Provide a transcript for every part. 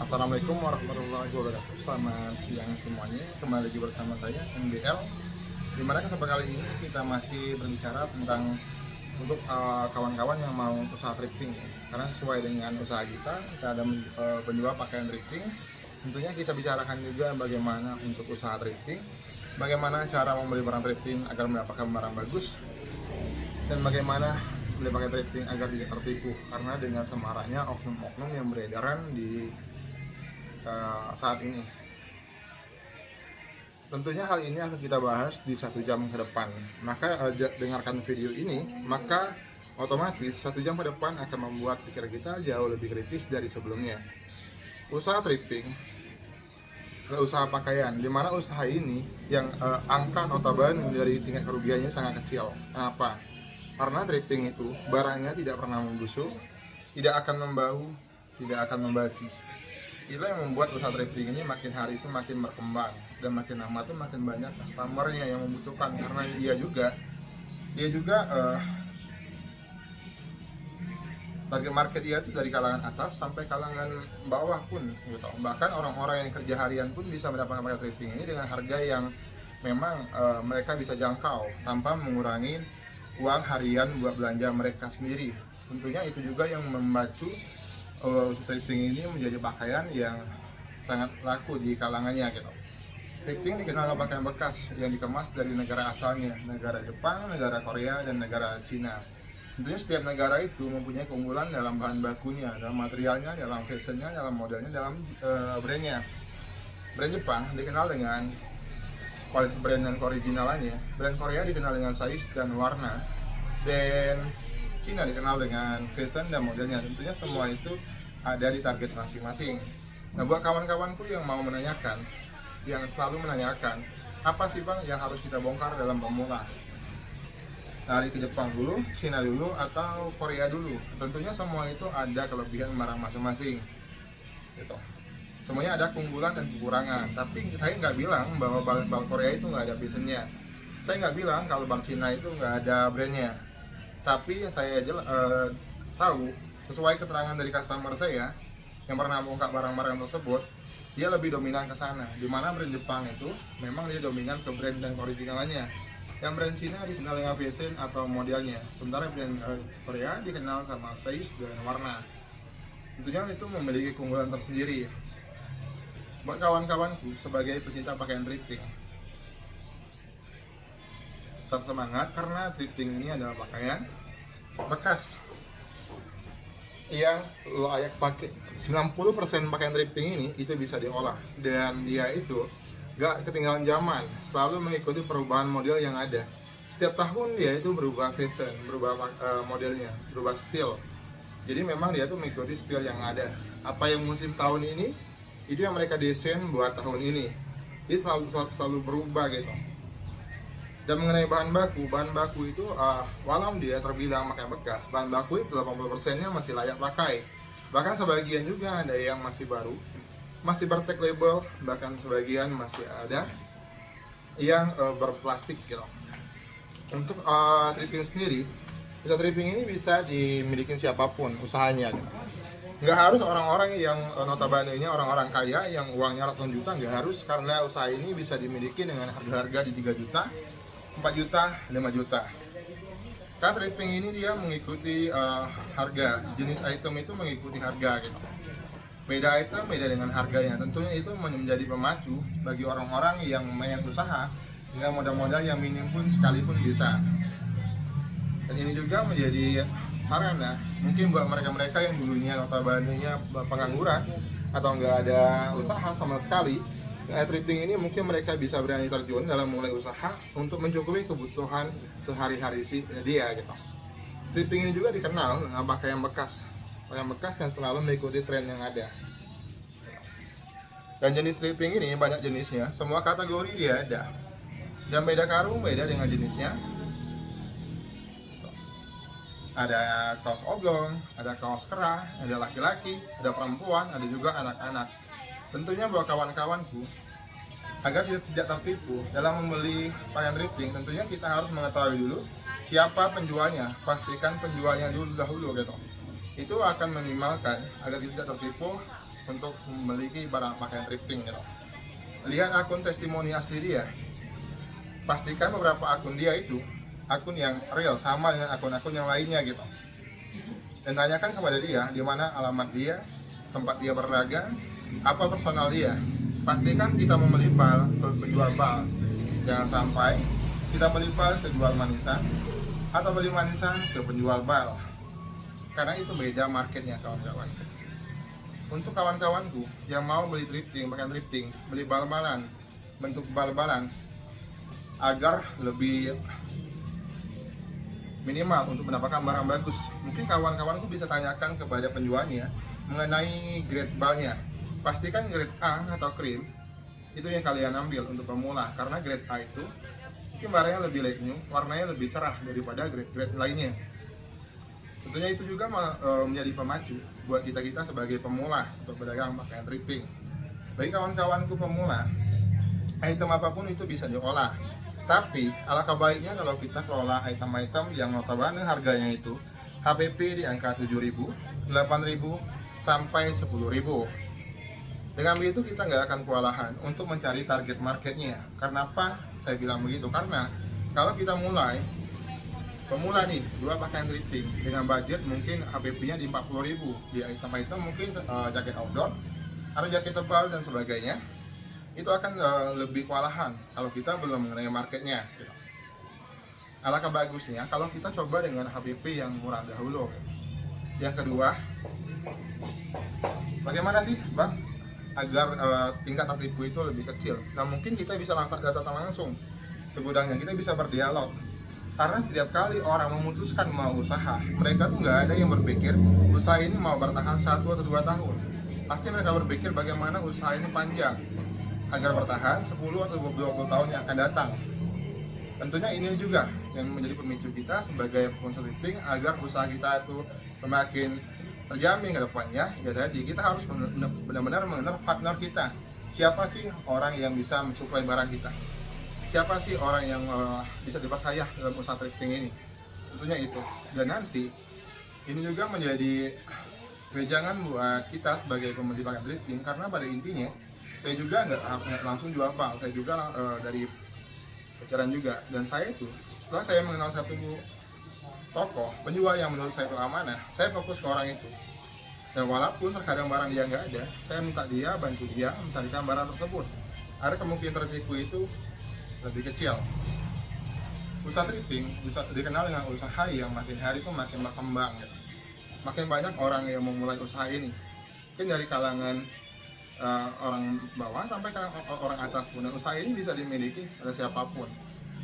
Assalamualaikum warahmatullahi wabarakatuh. Selamat siang semuanya. Kembali lagi bersama saya MBL. Dimana kesempatan kali ini kita masih berbicara tentang untuk kawan-kawan yang mau usaha thrifting. Karena sesuai dengan usaha kita ada penjual pakaian thrifting. Tentunya kita bicarakan juga bagaimana untuk usaha thrifting, bagaimana cara membeli barang thrifting agar mendapatkan barang bagus, dan bagaimana beli pakai thrifting agar tidak tertipu. Karena dengan semaraknya oknum-oknum yang beredaran di saat ini. Tentunya hal ini akan kita bahas di 1 jam ke depan. Maka dengarkan video ini, maka otomatis 1 jam ke depan akan membuat pikiran kita jauh lebih kritis dari sebelumnya. Usaha thrifting, usaha pakaian, dimana usaha ini yang angka notabene dari tingkat kerugiannya sangat kecil. Kenapa? Karena thrifting itu barangnya tidak pernah membusuk, tidak akan membau, tidak akan membasi. Itulah yang membuat usaha thrifting ini makin hari itu makin berkembang, dan makin lama tuh makin banyak customernya yang membutuhkan, karena dia juga target market dia tuh dari kalangan atas sampai kalangan bawah pun gitu. Bahkan orang-orang yang kerja harian pun bisa mendapatkan paket thrifting ini dengan harga yang memang mereka bisa jangkau tanpa mengurangi uang harian buat belanja mereka sendiri. Tentunya itu juga yang membantu thrifting ini menjadi pakaian yang sangat laku di kalangannya gitu. Thrifting dikenal pakaian bekas yang dikemas dari negara asalnya, negara Jepang, negara Korea, dan negara Cina. Tentunya setiap negara itu mempunyai keunggulan dalam bahan bakunya, dalam materialnya, dalam fashionnya, dalam modelnya, dalam brandnya. Brand Jepang dikenal dengan kualitas brand dan keoriginalannya. Brand Korea dikenal dengan size dan warna, dan Cina dikenal dengan fashion dan modelnya. Tentunya semua itu ada di target masing-masing. Nah, buat kawan-kawanku yang mau menanyakan, yang selalu menanyakan, apa sih bang yang harus kita bongkar dalam pemula? Lari ke Jepang dulu, Cina dulu, atau Korea dulu? Tentunya semua itu ada kelebihan barang masing-masing. Gitu. Semuanya ada keunggulan dan kekurangan. Tapi saya nggak bilang bahwa bang Korea itu nggak ada fashionnya. Saya nggak bilang kalau bang Cina itu nggak ada brandnya. Tapi saya tahu sesuai keterangan dari customer saya yang pernah buka barang-barang tersebut, dia lebih dominan ke sana. Dimana brand Jepang itu memang dia dominan ke brand dan originalnya. Yang brand Cina dikenal dengan fashion atau modelnya, sementara brand Korea dikenal sama size dan warna. Tentunya itu memiliki keunggulan tersendiri. Buat kawan-kawanku sebagai pecinta pakaian thrifting, tetap semangat karena thrifting ini adalah pakaian bekas yang layak pakai. 90% pakaian thrifting ini itu bisa diolah, dan dia itu gak ketinggalan zaman, selalu mengikuti perubahan model yang ada. Setiap tahun dia itu berubah fashion, berubah modelnya, berubah style. Jadi memang dia tuh mengikuti style yang ada. Apa yang musim tahun ini, itu yang mereka desain buat tahun ini. Dia selalu berubah gitu. Dan mengenai bahan baku itu walau dia terbilang pakaian bekas, bahan baku itu 80%-nya masih layak pakai. Bahkan sebagian juga ada yang masih baru, masih bertag label, bahkan sebagian masih ada yang berplastik gitu. Untuk thrifting sendiri, usaha thrifting ini bisa dimiliki siapapun usahanya gitu. Nggak harus orang-orang yang notabene-nya orang-orang kaya yang uangnya ratusan juta, nggak harus, karena usaha ini bisa dimiliki dengan harga-harga di 3 juta, 4 juta, 5 juta. Karena thrifting ini dia mengikuti harga, jenis item itu mengikuti harga gitu. Beda item, beda dengan harganya. Tentunya itu menjadi pemacu bagi orang-orang yang main usaha dengan modal-modal yang minim pun sekalipun bisa. Dan ini juga menjadi sarana mungkin buat mereka-mereka yang dulunya notabene-nya pengangguran atau nggak ada usaha sama sekali. Thrifting ini mungkin mereka bisa berani terjun dalam mulai usaha untuk mencukupi kebutuhan sehari-hari dia gitu. Thrifting ini juga dikenal dengan pakaian bekas yang selalu mengikuti tren yang ada. Dan jenis thrifting ini banyak jenisnya, semua kategori dia ada. Dan beda karung beda dengan jenisnya. Ada kaos oblong, ada kaos kerah, ada laki-laki, ada perempuan, ada juga anak-anak. Tentunya buat kawan-kawanku, agar tidak tertipu dalam membeli pakaian thrifting, tentunya kita harus mengetahui dulu siapa penjualnya. Pastikan penjualnya dahulu gitu. Itu akan minimalkan agar kita tidak tertipu untuk memiliki barang pakaian thrifting gitu. Lihat akun testimoni asli dia, pastikan beberapa akun dia itu akun yang real sama dengan akun-akun yang lainnya gitu. Dan tanyakan kepada dia di mana alamat dia, tempat dia berdagang, apa personal dia. Pastikan kita membeli bal ke penjual bal, jangan sampai kita beli bal ke jual manisan atau beli manisan ke penjual bal, karena itu beda marketnya kawan-kawan. Untuk kawan-kawanku yang mau beli thrifting, pakaian thrifting, beli bal-balan, bentuk bal-balan agar lebih minimal untuk mendapatkan barang bagus, mungkin kawan-kawanku bisa tanyakan kepada penjualnya mengenai grade balnya. Pastikan grade A atau cream itu yang kalian ambil untuk pemula, karena grade A itu mungkin barangnya lebih light new, warnanya lebih cerah daripada grade-grade lainnya. Tentunya itu juga menjadi pemacu buat kita sebagai pemula untuk berdagang pakaian thrifting. Bagi kawan-kawanku pemula, item apapun itu bisa diolah. Tapi alangkah baiknya kalau kita kelola item-item yang notabene harganya itu HPP di angka 7.000, 8.000 sampai 10.000. Dengan begitu kita nggak akan kewalahan untuk mencari target marketnya. Karena apa? Saya bilang begitu karena kalau kita mulai pemula nih, jual pakaian thrifting dengan budget mungkin HPP-nya di 40.000, di item-item mungkin jaket outdoor atau jaket tebal dan sebagainya, itu akan lebih kewalahan kalau kita belum mengenai marketnya gitu. Alangkah bagusnya kalau kita coba dengan HPP yang murah dahulu. Yang kedua, bagaimana sih Bang agar tingkat tertipu itu lebih kecil? Nah mungkin kita bisa datang langsung ke gudangnya, kita bisa berdialog. Karena setiap kali orang memutuskan mau usaha, mereka tuh nggak ada yang berpikir usaha ini mau bertahan 1 atau 2 tahun. Pasti mereka berpikir bagaimana usaha ini panjang agar bertahan 10 atau 20 tahun yang akan datang. Tentunya ini juga yang menjadi pemicu kita sebagai pengusaha thrifting agar usaha kita itu semakin terjamin ke depannya. Ya tadi kita harus benar-benar mengenal partner kita. Siapa sih orang yang bisa mensuplai barang kita? Siapa sih orang yang bisa dipercaya dalam usaha thrifting ini? Tentunya itu. Dan nanti ini juga menjadi wejangan buat kita sebagai pembeli pakaian thrifting, karena pada intinya saya juga nggak langsung jual bal, saya juga dari pacaran juga. Dan saya itu setelah saya mengenal satu toko penjual yang menurut saya itu amanah, saya fokus ke orang itu. Dan walaupun terkadang barang dia nggak ada, saya minta dia bantu dia mencarikan barang tersebut. Ada kemungkinan tertipu itu lebih kecil. Usaha thrifting bisa dikenal dengan usaha yang makin hari itu makin berkembang. Makin banyak orang yang memulai usaha ini. Mungkin dari kalangan orang bawah sampai ke orang atas pun. Dan usaha ini bisa dimiliki oleh siapapun.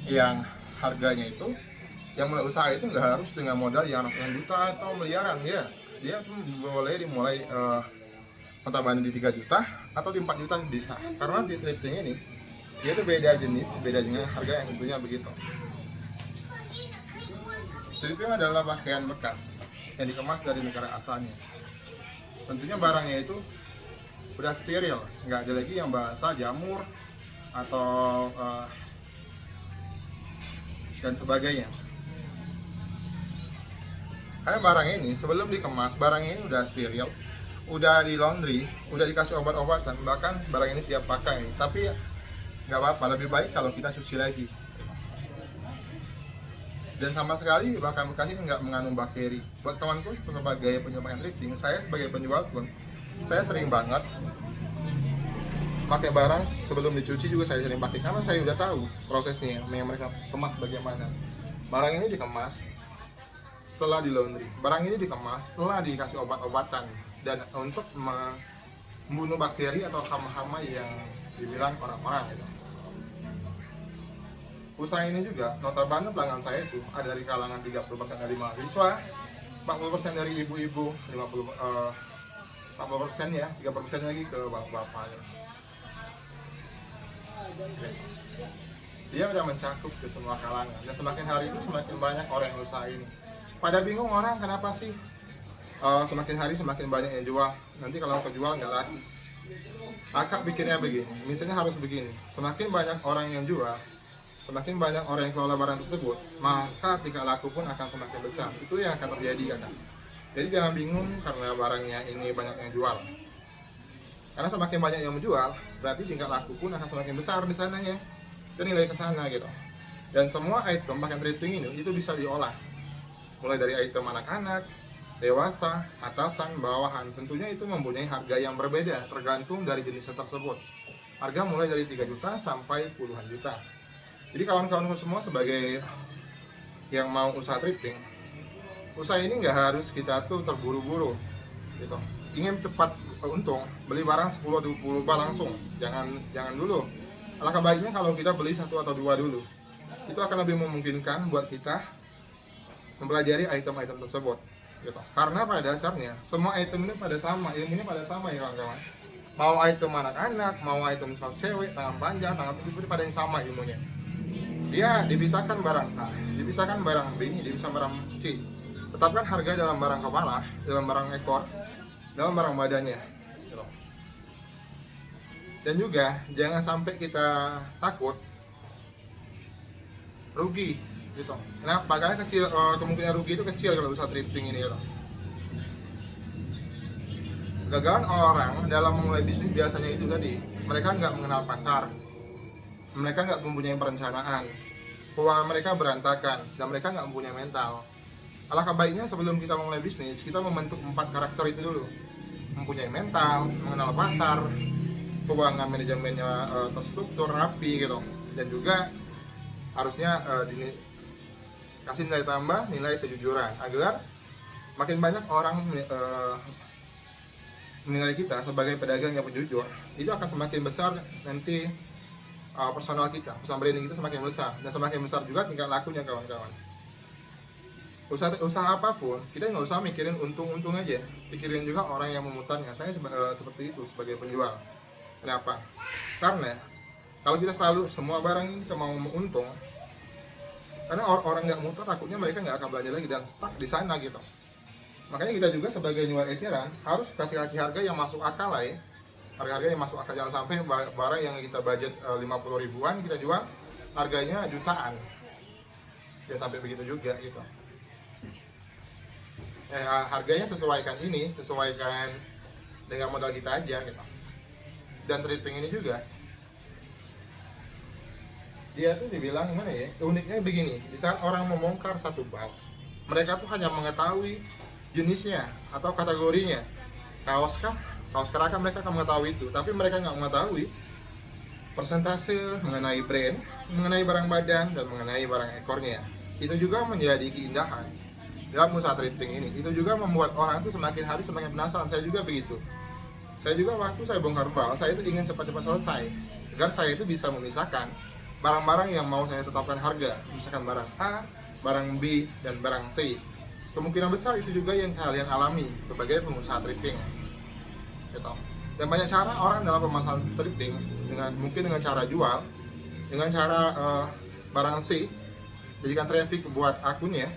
Yang harganya itu, yang mulai usaha itu nggak harus dengan modal yang ratusan juta atau miliaran ya. Dia tuh boleh dimulai notabene di 3 juta atau di 4 juta bisa. Karena di thrifting ini dia itu beda jenis, beda dengan harga yang tentunya begitu. Thrifting adalah pakaian bekas yang dikemas dari negara asalnya. Tentunya barangnya itu udah steril, nggak ada lagi yang bahasa jamur atau dan sebagainya. Karena barang ini sebelum dikemas, barang ini udah steril, udah di laundry, udah dikasih obat-obatan, bahkan barang ini siap pakai. Tapi nggak apa-apa, lebih baik kalau kita cuci lagi. Dan sama sekali bahkan bekas ini nggak mengandung bakteri. Buat kawanku sebagai penjual pakaian thrifting, saya sebagai penjual pun, saya sering banget pakai barang sebelum dicuci juga saya sering pakai, karena saya udah tahu prosesnya yang mereka kemas bagaimana. Barang ini dikemas setelah di laundry, barang ini dikemas setelah dikasih obat-obatan dan untuk membunuh bakteri atau hama-hama yang dibilang orang-orang gitu. Usaha ini juga notabene pelanggan saya itu ada dari kalangan 30% dari mahasiswa, 40% dari ibu-ibu, 40% ya, 30% lagi ke bapak-bapak ya. Dia udah mencakup ke semua kalangan, dan semakin hari itu semakin banyak orang yang usaha ini. Pada bingung orang kenapa sih semakin hari semakin banyak yang jual, nanti kalau kejual nggak laku. Akak pikirnya begini, misalnya harus begini, semakin banyak orang yang jual, semakin banyak orang yang kelola barang tersebut, maka tingkat laku pun akan semakin besar. Itu yang akan terjadi kan. Jadi jangan bingung karena barangnya ini banyak yang jual. Karena semakin banyak yang menjual, berarti tingkat laku pun akan semakin besar di sananya, dan nilai ke sana gitu. Dan semua item pakai thrifting ini itu bisa diolah, mulai dari item anak-anak, dewasa, atasan, bawahan. Tentunya itu mempunyai harga yang berbeda tergantung dari jenisnya tersebut. Harga mulai dari 3 juta sampai puluhan juta. Jadi kawan-kawan semua sebagai yang mau usaha thrifting, usaha ini nggak harus kita tuh terburu-buru gitu. Ingin cepat untung, beli barang 10 atau 20 langsung. Jangan dulu. Alangkah baiknya kalau kita beli 1 atau 2 dulu. Itu akan lebih memungkinkan buat kita mempelajari item-item tersebut gitu. Karena pada dasarnya semua item ini pada sama, ilmunya pada sama ya kawan-kawan. Mau item anak-anak, mau item kaos cewek, tangan panjang, tangan putih pada yang sama ilmunya. Dia dipisahkan barang A, dipisahkan barang B, dipisahkan barang C. Tetapkan harga dalam barang kepala, dalam barang ekor, dalam barang badannya gitu. Dan juga jangan sampai kita takut rugi gitu. Kenapa? Karena kemungkinan rugi itu kecil kalau usaha thrifting ini gitu. Kegagalan orang dalam memulai bisnis biasanya itu tadi, mereka nggak mengenal pasar, mereka nggak mempunyai perencanaan, keuangan mereka berantakan, dan mereka nggak mempunyai mental. Alangkah baiknya sebelum kita memulai bisnis, kita membentuk 4 karakter itu dulu. Mempunyai mental, mengenal pasar, keuangan manajemennya terstruktur, rapi gitu. Dan juga harusnya kasih nilai tambah, nilai kejujuran, agar makin banyak orang menilai kita sebagai pedagang yang jujur. Itu akan semakin besar nanti personal kita, personal branding kita semakin besar, dan semakin besar juga tingkat lakunya kawan-kawan. Usaha apapun, kita nggak usah mikirin untung-untung aja, pikirin juga orang yang memutarnya. Saya seperti itu sebagai penjual. Kenapa? Karena kalau kita selalu semua barang ini kita mau untung, karena orang nggak mutar, takutnya mereka nggak akan belanja lagi dan stuck di sana gitu. Makanya kita juga sebagai jual eceran harus kasih harga yang masuk akal lah ya. Harga-harga yang masuk akal, jangan sampai barang yang kita budget 50 ribuan kita jual harganya jutaan. Ya sampai begitu juga gitu. Harganya sesuaikan dengan modal kita aja gitu. Dan thrifting ini juga dia tuh dibilang gimana ya, uniknya begini, di saat orang membongkar satu bak, mereka tuh hanya mengetahui jenisnya atau kategorinya. Kaos kerahkan mereka akan mengetahui itu, tapi mereka nggak mengetahui persentase mengenai brand, mengenai barang badan, dan mengenai barang ekornya. Itu juga menjadi keindahan dalam usaha thrifting ini. Itu juga membuat orang itu semakin hari semakin penasaran. Saya juga begitu. Saya juga waktu saya bongkar bal, saya itu ingin cepat-cepat selesai agar saya itu bisa memisahkan barang-barang yang mau saya tetapkan harga, misalkan barang A, barang B, dan barang C. Kemungkinan besar itu juga yang kalian alami sebagai pengusaha thrifting gitu. Dan banyak cara orang dalam pemasaran thrifting, mungkin dengan cara jual, dengan cara barang C jadikan traffic buat akunnya.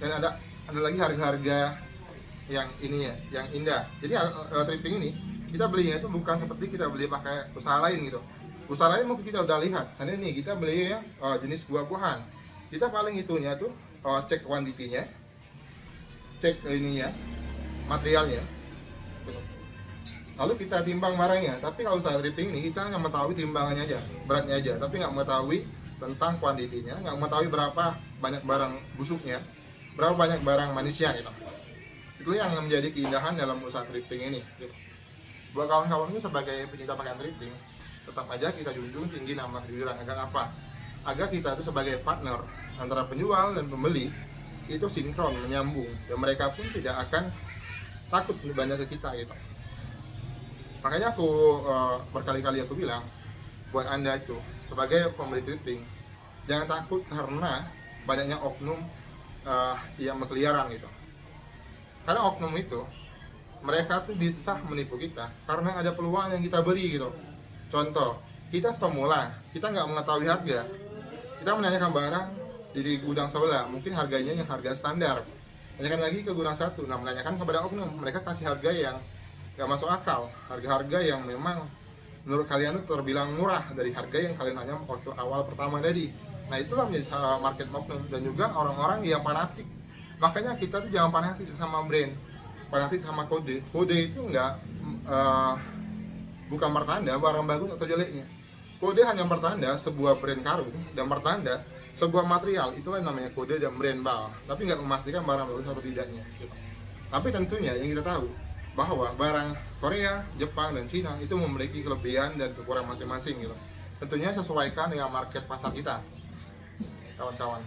Dan ada lagi harga-harga yang ininya, yang indah. Jadi thrifting ini kita belinya itu bukan seperti kita beli pakai usaha lain gitu. Usaha lain mungkin kita udah lihat, sana nih kita beli yang jenis buah-buahan, kita paling itunya tuh cek kuantitinya, cek ininya, materialnya, lalu kita timbang barangnya. Tapi kalau usaha thrifting ini kita hanya mengetahui timbangannya aja, beratnya aja, tapi nggak mengetahui tentang kuantitinya, nggak mengetahui berapa banyak barang busuknya, berapa banyak barang manisnya gitu. Itu yang menjadi keindahan dalam usaha thrifting ini gitu. Buat kawan-kawan ini sebagai pencinta pakaian thrifting, tetap aja kita junjung tinggi nama kejujuran. Agar apa? Agar kita itu sebagai partner antara penjual dan pembeli itu sinkron, menyambung, dan mereka pun tidak akan takut belanja ke kita gitu. Makanya aku berkali-kali aku bilang buat Anda itu sebagai pembeli thrifting, jangan takut karena banyaknya oknum yang berkeliaran gitu. Karena oknum itu mereka tuh bisa menipu kita karena ada peluang yang kita beri gitu. Contoh, kita pemula, kita nggak mengetahui harga, kita menanyakan barang di gudang sebelah, mungkin harganya yang harga standar. Tanyakan lagi ke gudang satu, nah menanyakan kepada oknum, mereka kasih harga yang nggak masuk akal, harga-harga yang memang menurut kalian itu terbilang murah dari harga yang kalian hanya waktu awal pertama tadi. Nah itulah menjadi market oknum. Dan juga orang-orang yang fanatik. Makanya kita tuh jangan fanatik sama brand, fanatik sama kode. Kode itu nggak eh, bukan pertanda barang bagus atau jeleknya. Kode hanya pertanda sebuah brand karung dan pertanda sebuah material, itulah yang namanya kode dan brand bal. Tapi nggak memastikan barang bagus atau tidaknya. Gitu. Tapi tentunya yang kita tahu bahwa barang Korea, Jepang, dan Cina itu memiliki kelebihan dan kekurangan masing-masing gitu. Tentunya sesuaikan dengan market pasar kita, kawan-kawan.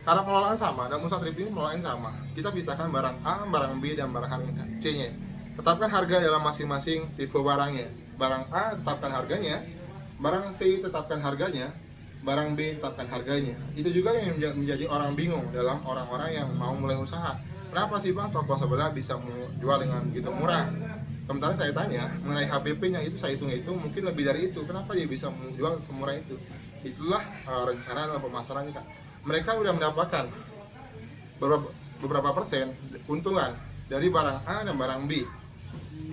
Cara pengelolaan sama dan usaha thrifting pengelolaan sama. Kita pisahkan barang A, barang B, dan barang C-nya. Tetapkan harga dalam masing-masing tipe barangnya. Barang A tetapkan harganya, barang C tetapkan harganya, barang B tetapkan harganya. Itu juga yang menjadi orang bingung dalam orang-orang yang mau mulai usaha. Kenapa sih bang toko sebelah bisa jual dengan begitu murah? Sementara saya tanya mengenai HPP-nya itu saya hitung-hitung mungkin lebih dari itu. Kenapa dia bisa menjual semurah itu? Itulah rencana dalam pemasarannya kan. Mereka sudah mendapatkan beberapa persen keuntungan dari barang A dan barang B.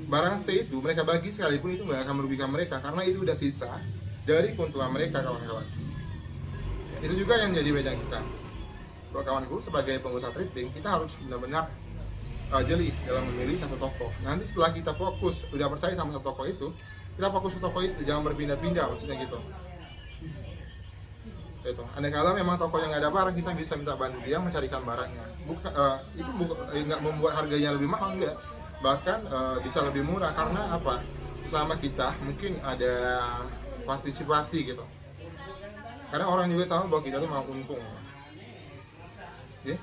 Barang C itu mereka bagi sekalipun itu nggak akan merugikan mereka karena itu udah sisa dari keuntungan mereka, kawan-kawan. Itu juga yang jadi beda kita. Buat kawanku, sebagai pengusaha thrifting kita harus benar-benar jeli dalam memilih satu toko. Nanti setelah kita fokus udah percaya sama satu toko itu, kita fokus ke toko itu, jangan berpindah-pindah, maksudnya gitu. Itu. Andai kala memang toko yang nggak ada barang, kita bisa minta bantu dia mencarikan barangnya. Itu nggak membuat harganya lebih mahal, enggak. Bahkan bisa lebih murah karena apa? Sama kita mungkin ada partisipasi gitu. Karena orang juga tahu bahwa kita tuh mau untung. Ya?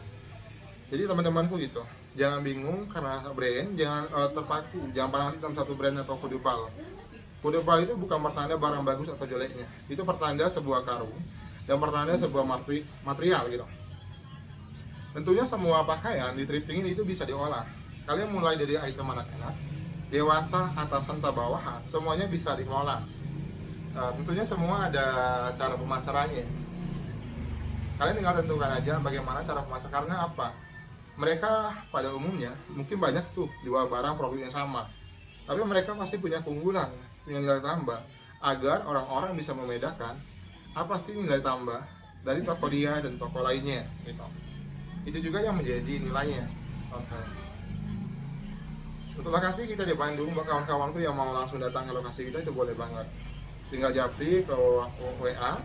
Jadi teman-temanku gitu, jangan bingung karena brand, jangan terpaku, jangan parah dalam satu brand atau kode bal. Kode bal itu bukan pertanda barang bagus atau jeleknya, itu pertanda sebuah karung dan pertanda sebuah material gitu. Tentunya semua pakaian di thrifting ini itu bisa diolah. Kalian mulai dari item anak-anak, dewasa, atasan, bawahan, semuanya bisa dikelola. Tentunya semua ada cara pemasarannya. Kalian tinggal tentukan aja bagaimana cara pemasaran, karena apa? Mereka pada umumnya mungkin banyak tuh jual barang produk yang sama, tapi mereka pasti punya keunggulan, punya nilai tambah, agar orang-orang bisa membedakan apa sih nilai tambah dari toko dia dan toko lainnya gitu. Itu juga yang menjadi nilainya. Okay. Untuk lokasi kita di Bandung, buat kawan-kawanku yang mau langsung datang ke lokasi kita itu boleh banget. Tinggal japri ke WA,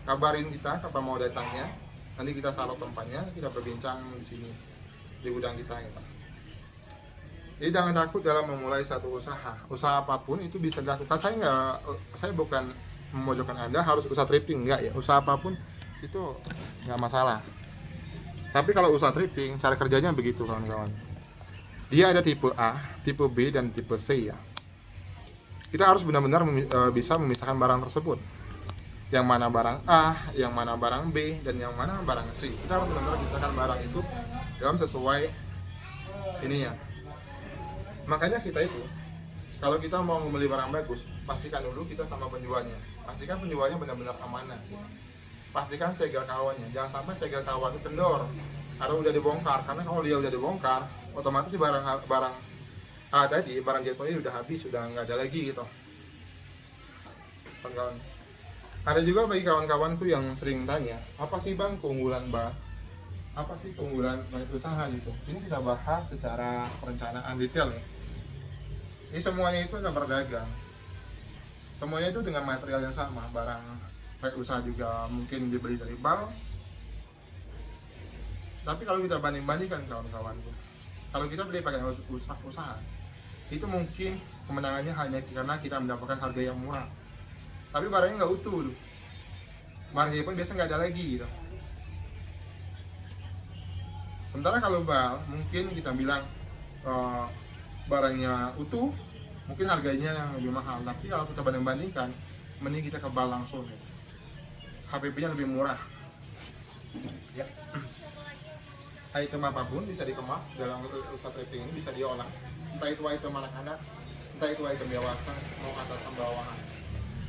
kabarin kita kapan mau datangnya. Nanti kita salok tempatnya, kita berbincang di sini di gudang kita gitu. Jadi jangan takut dalam memulai satu usaha. Usaha apapun itu bisa dilakukan. Saya bukan memojokkan Anda harus usaha thrifting, enggak ya. Usaha apapun itu nggak masalah. Tapi kalau usaha thrifting, cara kerjanya begitu kawan-kawan. Dia ada tipe A, tipe B, dan tipe C ya. Kita harus benar-benar bisa memisahkan barang tersebut. Yang mana barang A, yang mana barang B, dan yang mana barang C. Kita harus benar-benar memisahkan barang itu dalam sesuai ininya. Makanya kita itu, kalau kita mau membeli barang bagus, pastikan dulu kita sama penjualnya. Pastikan penjualnya benar-benar amanah. Pastikan segel kawannya. Jangan sampai segel kawan itu kendor atau udah dibongkar. Karena kalau dia udah dibongkar, otomatis barang A tadi, barang jatuhnya udah habis, udah nggak ada lagi gitu. Kawan-kawan. Ada juga bagi kawan-kawanku yang sering tanya, apa sih bang keunggulan bang? Apa sih keunggulan usaha gitu? Ini kita bahas secara perencanaan detail ya. Ini semuanya itu adalah berdagang. Semuanya itu dengan material yang sama, barang baik usaha juga mungkin dibeli dari bank. Tapi kalau kita banding-bandingkan kawan-kawanku, kalau kita beli pakai usaha, itu mungkin kemenangannya hanya karena kita mendapatkan harga yang murah. Tapi barangnya nggak utuh, barangnya pun biasa nggak ada lagi gitu. Sementara kalau bal, mungkin kita bilang barangnya utuh, mungkin harganya yang lebih mahal. Tapi kalau kita banding-bandingkan, mending kita ke bal langsung ya. HPP-nya lebih murah ya. Item apapun bisa dikemas dalam usaha thrifting ini, bisa diolah, entah itu item anak-anak, entah itu item dewasa, mau atasan bawahan.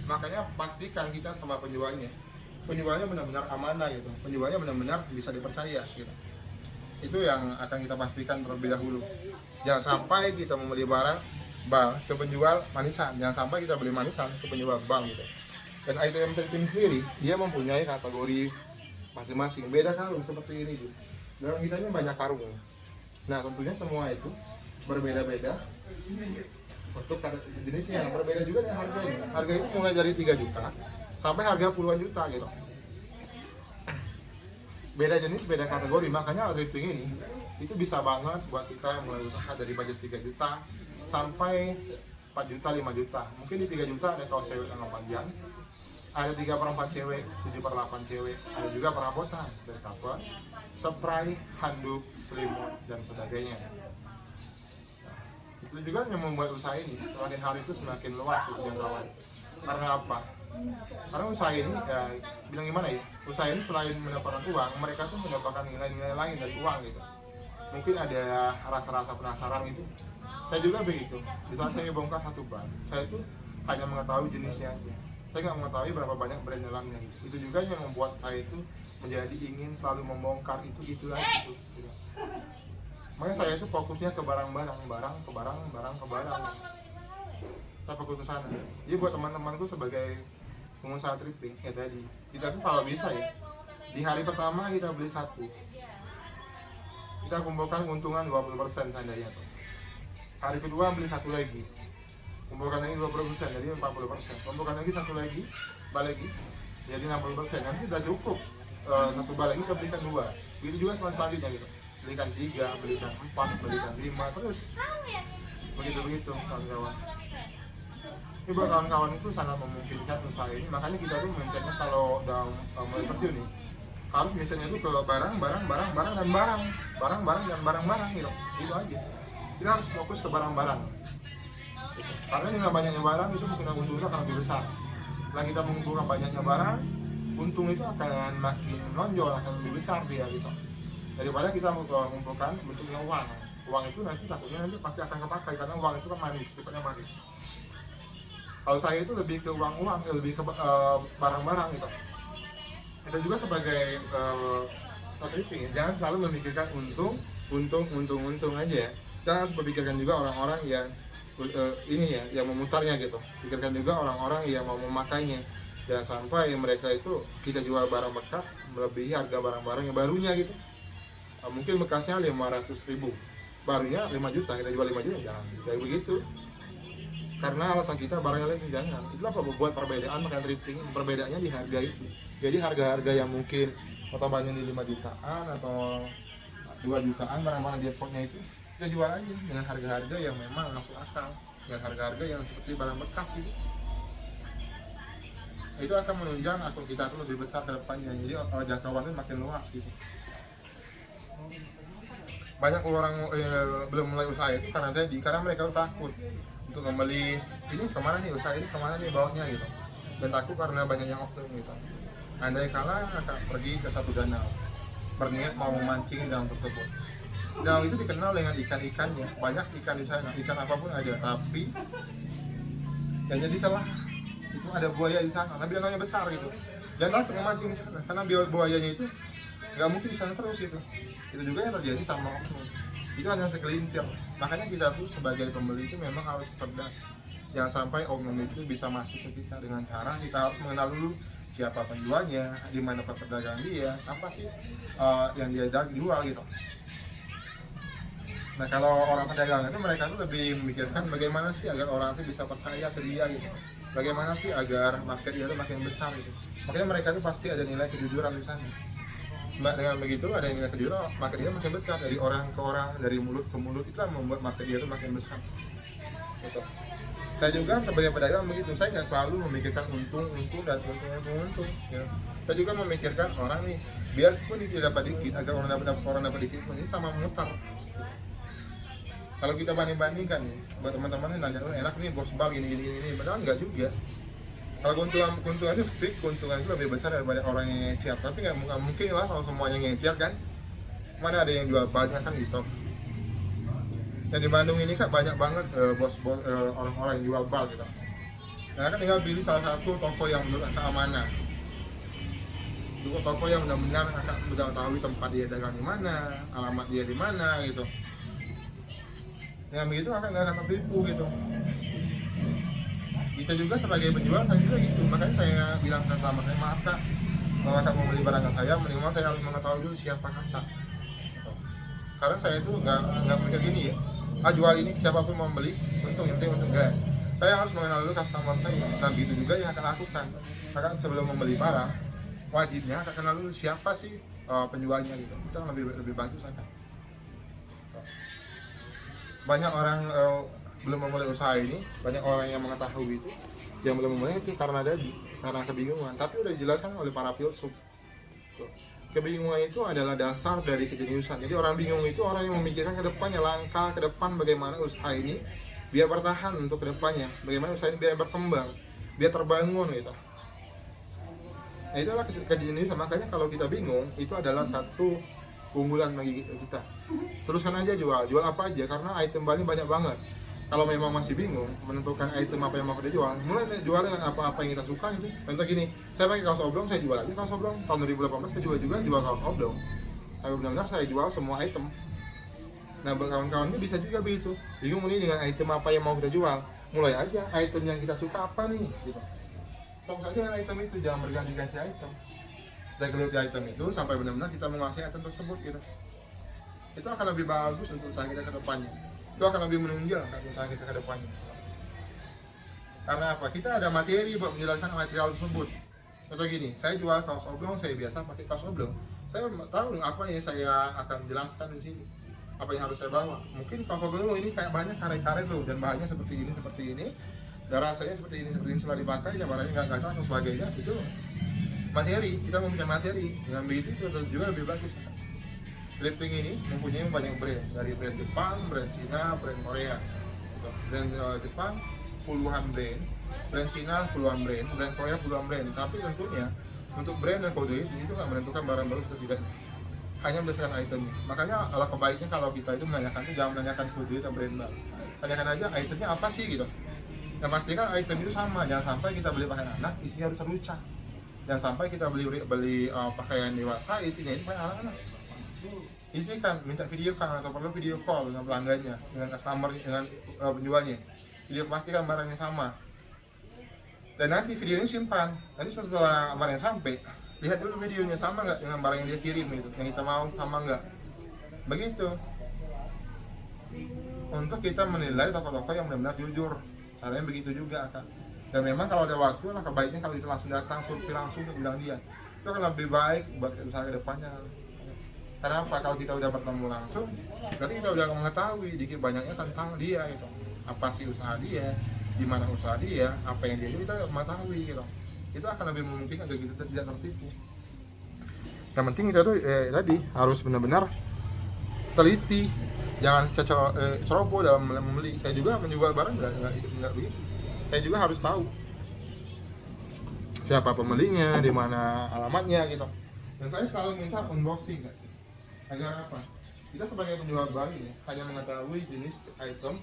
Makanya pastikan kita sama penjualnya benar-benar amanah gitu, penjualnya benar-benar bisa dipercaya gitu. Itu yang akan kita pastikan terlebih dahulu. Jangan sampai kita membeli barang bal ke penjual manisan, jangan sampai kita beli manisan ke penjual bal gitu. Dan item thrifting sendiri dia mempunyai kategori masing-masing, beda karung seperti ini gitu. Dalam kita ini banyak karung. Nah tentunya semua itu berbeda-beda untuk jenisnya, berbeda juga dengan harganya. Harga itu mulai dari 3 juta sampai harga puluhan juta gitu. Beda jenis, beda kategori, makanya thrifting ini itu bisa banget buat kita yang mulai usaha dari budget 3 juta sampai 4 juta, 5 juta. Mungkin di 3 juta ada kaos cewek yang panjang, ada 3/4 cewek, 7/8 cewek, ada juga perabotan dari cover, spray, handuk, selimut, dan sebagainya. Itu juga yang membuat usaha ini semakin hari itu semakin luas untuk jangkauan. Karena apa? Karena usaha ini ya bilang gimana ya, usaha ini selain mendapatkan uang, mereka tuh mendapatkan nilai-nilai lain dari uang gitu. Mungkin ada rasa-rasa penasaran gitu. Saya juga begitu. Di saat saya bongkar satu ban, saya tuh hanya mengetahui jenisnya aja. Saya nggak mengetahui berapa banyak brand dalamnya gitu. Itu juga yang membuat saya itu menjadi ingin selalu membongkar itu lagi gitu. Makanya saya itu fokusnya ke barang-barang. Saya fokus ke sana. Jadi buat teman-temanku sebagai pengusaha thrifting, ya tadi kita tuh kalau bisa ya, di hari pertama kita beli satu, kita kumpulkan keuntungan 20% seandainya tuh. Hari kedua beli satu lagi, kumpulkan lagi 20%, jadi 40%. Kumpulkan lagi satu lagi, balik lagi, jadi 60%. Nanti sudah cukup satu bal lagi kita belikan 2. Begitu juga selanjutnya gitu. Belikan 3, belikan 4, belikan 5, terus begitu kawan-kawan. Ini buat kawan-kawan itu sangat memungkinkan usaha ini. Makanya kita tuh mindsetnya kalau udah mulai terjun nih, harus mindsetnya itu ke barang dan barang gitu. Itu aja. Kita harus fokus ke barang-barang. Karena dengan banyaknya barang itu mungkin untungnya akan lebih besar. Setelah kita mengumpulkan banyaknya barang, untung itu akan makin menonjol, akan lebih besar dia gitu. Daripada kita mengumpulkan bentuknya uang. Uang itu nanti takutnya pasti akan kepakai karena uang itu kan manis, sifatnya manis. Kalau saya itu lebih ke uang, lebih ke barang-barang gitu. Kita juga sebagai thrifting, jangan selalu memikirkan untung aja ya. Kita harus berpikirkan juga orang-orang yang yang memutarnya gitu. Pikirkan juga orang-orang yang mau memakainya. Jangan sampai mereka itu kita jual barang bekas melebihi harga barang-barang yang barunya gitu. Mungkin bekasnya 500.000, barunya 5 juta, kita jual 5 juta, jangan kayak begitu. Karena alasan kita barangnya lagi jangan. Itulah buat perbedaan makanya thrifting. Perbedaannya di harga itu. Jadi harga-harga yang mungkin otobannya di 5 jutaan atau 2 jutaan barang-barang di potnya itu kita jual aja dengan harga-harga yang memang masuk akal, dengan harga-harga yang seperti barang bekas itu. Itu akan menunjang akun kita tuh lebih besar ke depannya. Jadi jangkauannya makin luas gitu. Banyak orang belum mulai usaha itu karena mereka takut untuk membeli ini kemana nih, usaha ini kemana nih bawanya gitu, dan takut karena banyaknya oknum gitu. Andai kala akan pergi ke satu danau berniat mau memancing danau tersebut, danau itu dikenal dengan ikan-ikannya, banyak ikan di sana, ikan apapun ada, tapi yang jadi salah itu ada buaya di sana, tapi danaunya besar gitu. Jangan takut memancing di sana karena buayanya itu nggak mungkin di sana terus gitu. Itu juga yang terjadi sama oknum. Itu hanya segelintir. Makanya kita tuh sebagai pembeli itu memang harus cerdas. Jangan sampai oknum itu bisa masuk ke kita dengan cara kita harus mengenal dulu siapa penjualnya, di mana perdagangan dia, apa sih yang dia jual gitu. Nah kalau orang pedagang itu mereka tuh lebih memikirkan bagaimana sih agar orang itu bisa percaya ke dia gitu. Bagaimana sih agar market dia tuh makin besar gitu. Makanya mereka tuh pasti ada nilai kejujuran di sana. Dengan begitu ada nilai kejujuran, market dia makin besar, dari orang ke orang, dari mulut ke mulut, itu yang membuat market dia itu makin besar gitu. Saya juga sebagai pedagang begitu, saya nggak selalu memikirkan untung dan untung ya. Saya juga memikirkan orang nih, biarpun dia dapat dikit, agar orang dapat dikit ini sama mutar. Kalau kita bandingkan nih, buat teman-teman yang nanya, enak nih bos bal gini, padahal nggak juga. Kalau keuntungan itu fix, keuntungan itu lebih besar daripada orang yang ngecer. Tapi nggak mungkin lah kalau semuanya ngecer kan. Mana ada yang jual banyak kan gitu. Dan di Bandung ini kan banyak banget orang-orang yang jual bal gitu. Nah kan tinggal pilih salah satu toko yang menurut Kakak amanah. Toko yang benar-benar Kakak sudah tahu tempat dia dagang di mana, alamat dia di mana gitu. Dengan begitu Kakak nggak akan tertipu gitu. Kita juga sebagai penjual, saya juga gitu. Makanya saya bilang ke sama saya, maaf kak, kalau kakak mau beli barang saya, minimal saya harus mengetahui dulu siapa kakak. Karena saya itu nggak mikir gini ya, jual ini, siapapun mau beli untung, yang penting untung. Enggak, saya harus mengenal dulu customer saya, dan begitu juga yang akan lakukan. Maka sebelum membeli barang, wajibnya akan kenal dulu siapa sih penjualnya gitu, itu lebih bagus akan. Banyak orang belum memulai usaha ini, banyak orang yang mengetahui itu, yang belum memulai itu karena kebingungan. Tapi udah dijelaskan oleh para filsuf. Kebingungan itu adalah dasar dari kejeniusan. Jadi orang bingung itu orang yang memikirkan ke depannya, langkah ke depan bagaimana usaha ini biar bertahan untuk ke depannya, bagaimana usaha ini biar berkembang, biar terbangun gitu. Nah, itulah kejeniusan. Makanya kalau kita bingung, itu adalah satu keunggulan bagi kita. Teruskan aja jual apa aja, karena item Bali banyak banget. Kalau memang masih bingung menentukan item apa yang mau kita jual, mulai jual dengan apa yang kita suka gitu. Contoh gini, saya pakai kaos oblong, saya jual aja kaos oblong. Tahun 2018 saya jual kaos oblong. Tapi benar-benar saya jual semua item. Nah, kawan-kawan ini bisa juga begitu. Bingung nih dengan item apa yang mau kita jual, mulai aja item yang kita suka apa nih gitu. Fokus aja dengan item itu, jangan berganti-ganti item. Dan geluti item itu sampai benar-benar kita menguasai item tersebut gitu. Itu akan lebih bagus untuk usaha kita ke depannya. Itu akan lebih menunjang usaha kita ke depannya. Karena apa? Kita ada materi buat menjelaskan material tersebut. Contoh gini, saya jual kaos oblong, saya biasa pakai kaos oblong. Saya tahu apa yang saya akan jelaskan di sini. Apa yang harus saya bawa. Mungkin kaos oblong ini kayak banyak karet-karet loh, dan bahannya seperti ini. Dan rasanya seperti ini. Setelah dipakai, ya barangnya nggak cocok dan sebagainya. Itu materi, kita mempunyai materi. Dengan begitu itu juga lebih bagus. Thrifting ini mempunyai banyak brand, dari brand Jepang, brand Cina, brand Korea. Brand Jepang puluhan brand Cina puluhan brand Korea puluhan brand. Tapi tentunya untuk brand dan kode itu nggak menentukan barang baru atau tidak, hanya berdasarkan itemnya. Makanya alangkah baiknya kalau kita itu menanyakan itu jangan menanyakan kode atau brand baru, tanyakan aja itemnya apa sih gitu. Yang pastikan item itu sama, jangan sampai kita beli pakaian anak isinya harus terucap, jangan sampai kita beli pakaian dewasa isinya itu pakaian anak-anak. Isikan, minta video kan atau perlu video call dengan pelanggannya, dengan customer, dengan penjualnya. Video pastikan barangnya sama. Dan nanti videonya simpan. Nanti setelah barangnya sampai, lihat dulu videonya sama nggak dengan barang yang dia kirim itu, yang kita mau sama nggak. Begitu. Untuk kita menilai toko-toko yang benar-benar jujur. Caranya begitu juga kan. Dan memang kalau ada waktu, lah kebaiknya kalau kita langsung datang, survei langsung ke bilang dia. Itu akan lebih baik buat usaha ke depannya. Karena apa? Kalau kita udah bertemu langsung, berarti kita udah mengetahui dikit banyaknya tentang dia gitu. Apa sih usaha dia, di mana usaha dia, apa yang dia kita mengetahui gitu. Itu akan lebih memungkinkan agar kita tidak tertipu. Yang penting kita tuh tadi harus benar-benar teliti, jangan ceroboh dalam membeli. Saya juga menjual barang nggak begitu. Saya juga harus tahu siapa pembelinya, di mana alamatnya gitu. Dan saya selalu minta unboxing kan. Agar apa? Kita sebagai penjual barang ini hanya mengetahui jenis item,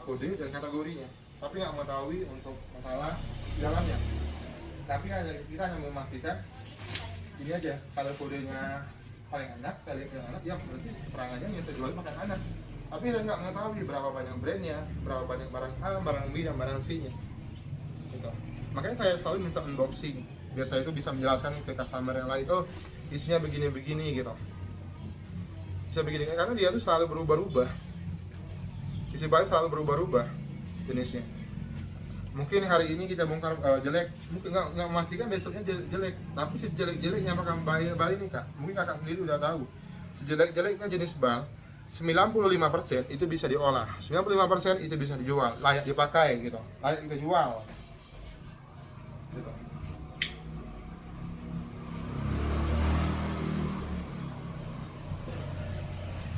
kode dan kategorinya, tapi nggak mengetahui untuk masalah di dalamnya. Tapi kita hanya memastikan ini aja, kalau kodenya paling enak, saya lihat yang enak, ya berarti perangannya yang kita jual pakai anak. Tapi saya nggak mengetahui berapa banyak brandnya, berapa banyak barang A, barang B, dan barang C-nya. Gitu. Makanya saya selalu minta unboxing, biar saya itu bisa menjelaskan ke customer yang lain, oh isinya begini-begini gitu. Bisa begini, karena dia tuh selalu berubah-ubah. Isi barang selalu berubah-ubah jenisnya. Mungkin hari ini kita bongkar jelek, mungkin nggak memastikan besoknya jelek. Tapi sejelek-jeleknya apakah Bali ini kak? Mungkin kakak sendiri udah tahu. Sejelek-jeleknya jenis bal, 95% itu bisa diolah, 95% itu bisa dijual, layak dipakai gitu, layak kita jual. Gitu.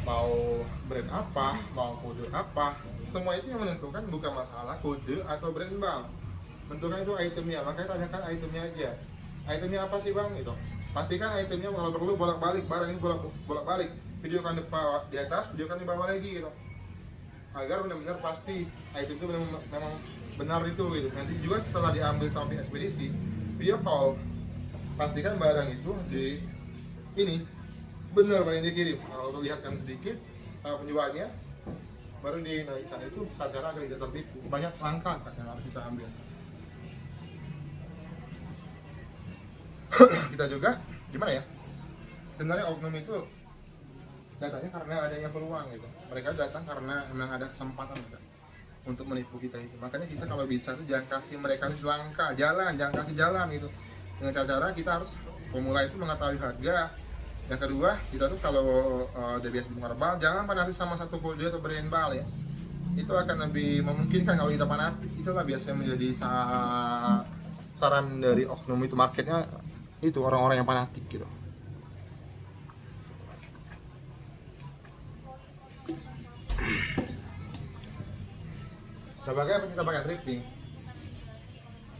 Mau brand apa, mau kode apa, semua itu yang menentukan bukan masalah kode atau brand bang, menentukan itu itemnya. Makanya tanyakan itemnya aja, itemnya apa sih bang itu. Pastikan itemnya kalau perlu bolak-balik, barang ini bolak-balik, videokan di atas, videokan di bawah lagi gitu, agar benar-benar pasti item itu memang benar itu gitu. Nanti juga setelah diambil sampai ekspedisi, video call, pastikan barang itu di ini benar barang yang dikirim. Kalau lihatkan sedikit penjualnya, baru dinaikkan. Itu secara agar tidak tertipu. Banyak langkah yang harus kita ambil. Kita juga gimana ya, sebenarnya oknum itu datangnya karena adanya peluang gitu. Mereka datang karena memang ada kesempatan gitu, untuk menipu kita itu. Makanya kita kalau bisa tuh jangan kasih mereka langkah jalan, jangan kasih jalan gitu. Dengan cara kita harus pemula itu mengetahui harga. Yang kedua, kita tuh kalau udah biasa bongkar bal, jangan fanatik sama satu kode atau brand bal ya. Itu akan lebih memungkinkan kalau kita fanatik. Itulah biasanya menjadi saran dari oknum itu, marketnya itu orang-orang yang fanatik gitu. Sebagai pencinta pakai thrifting,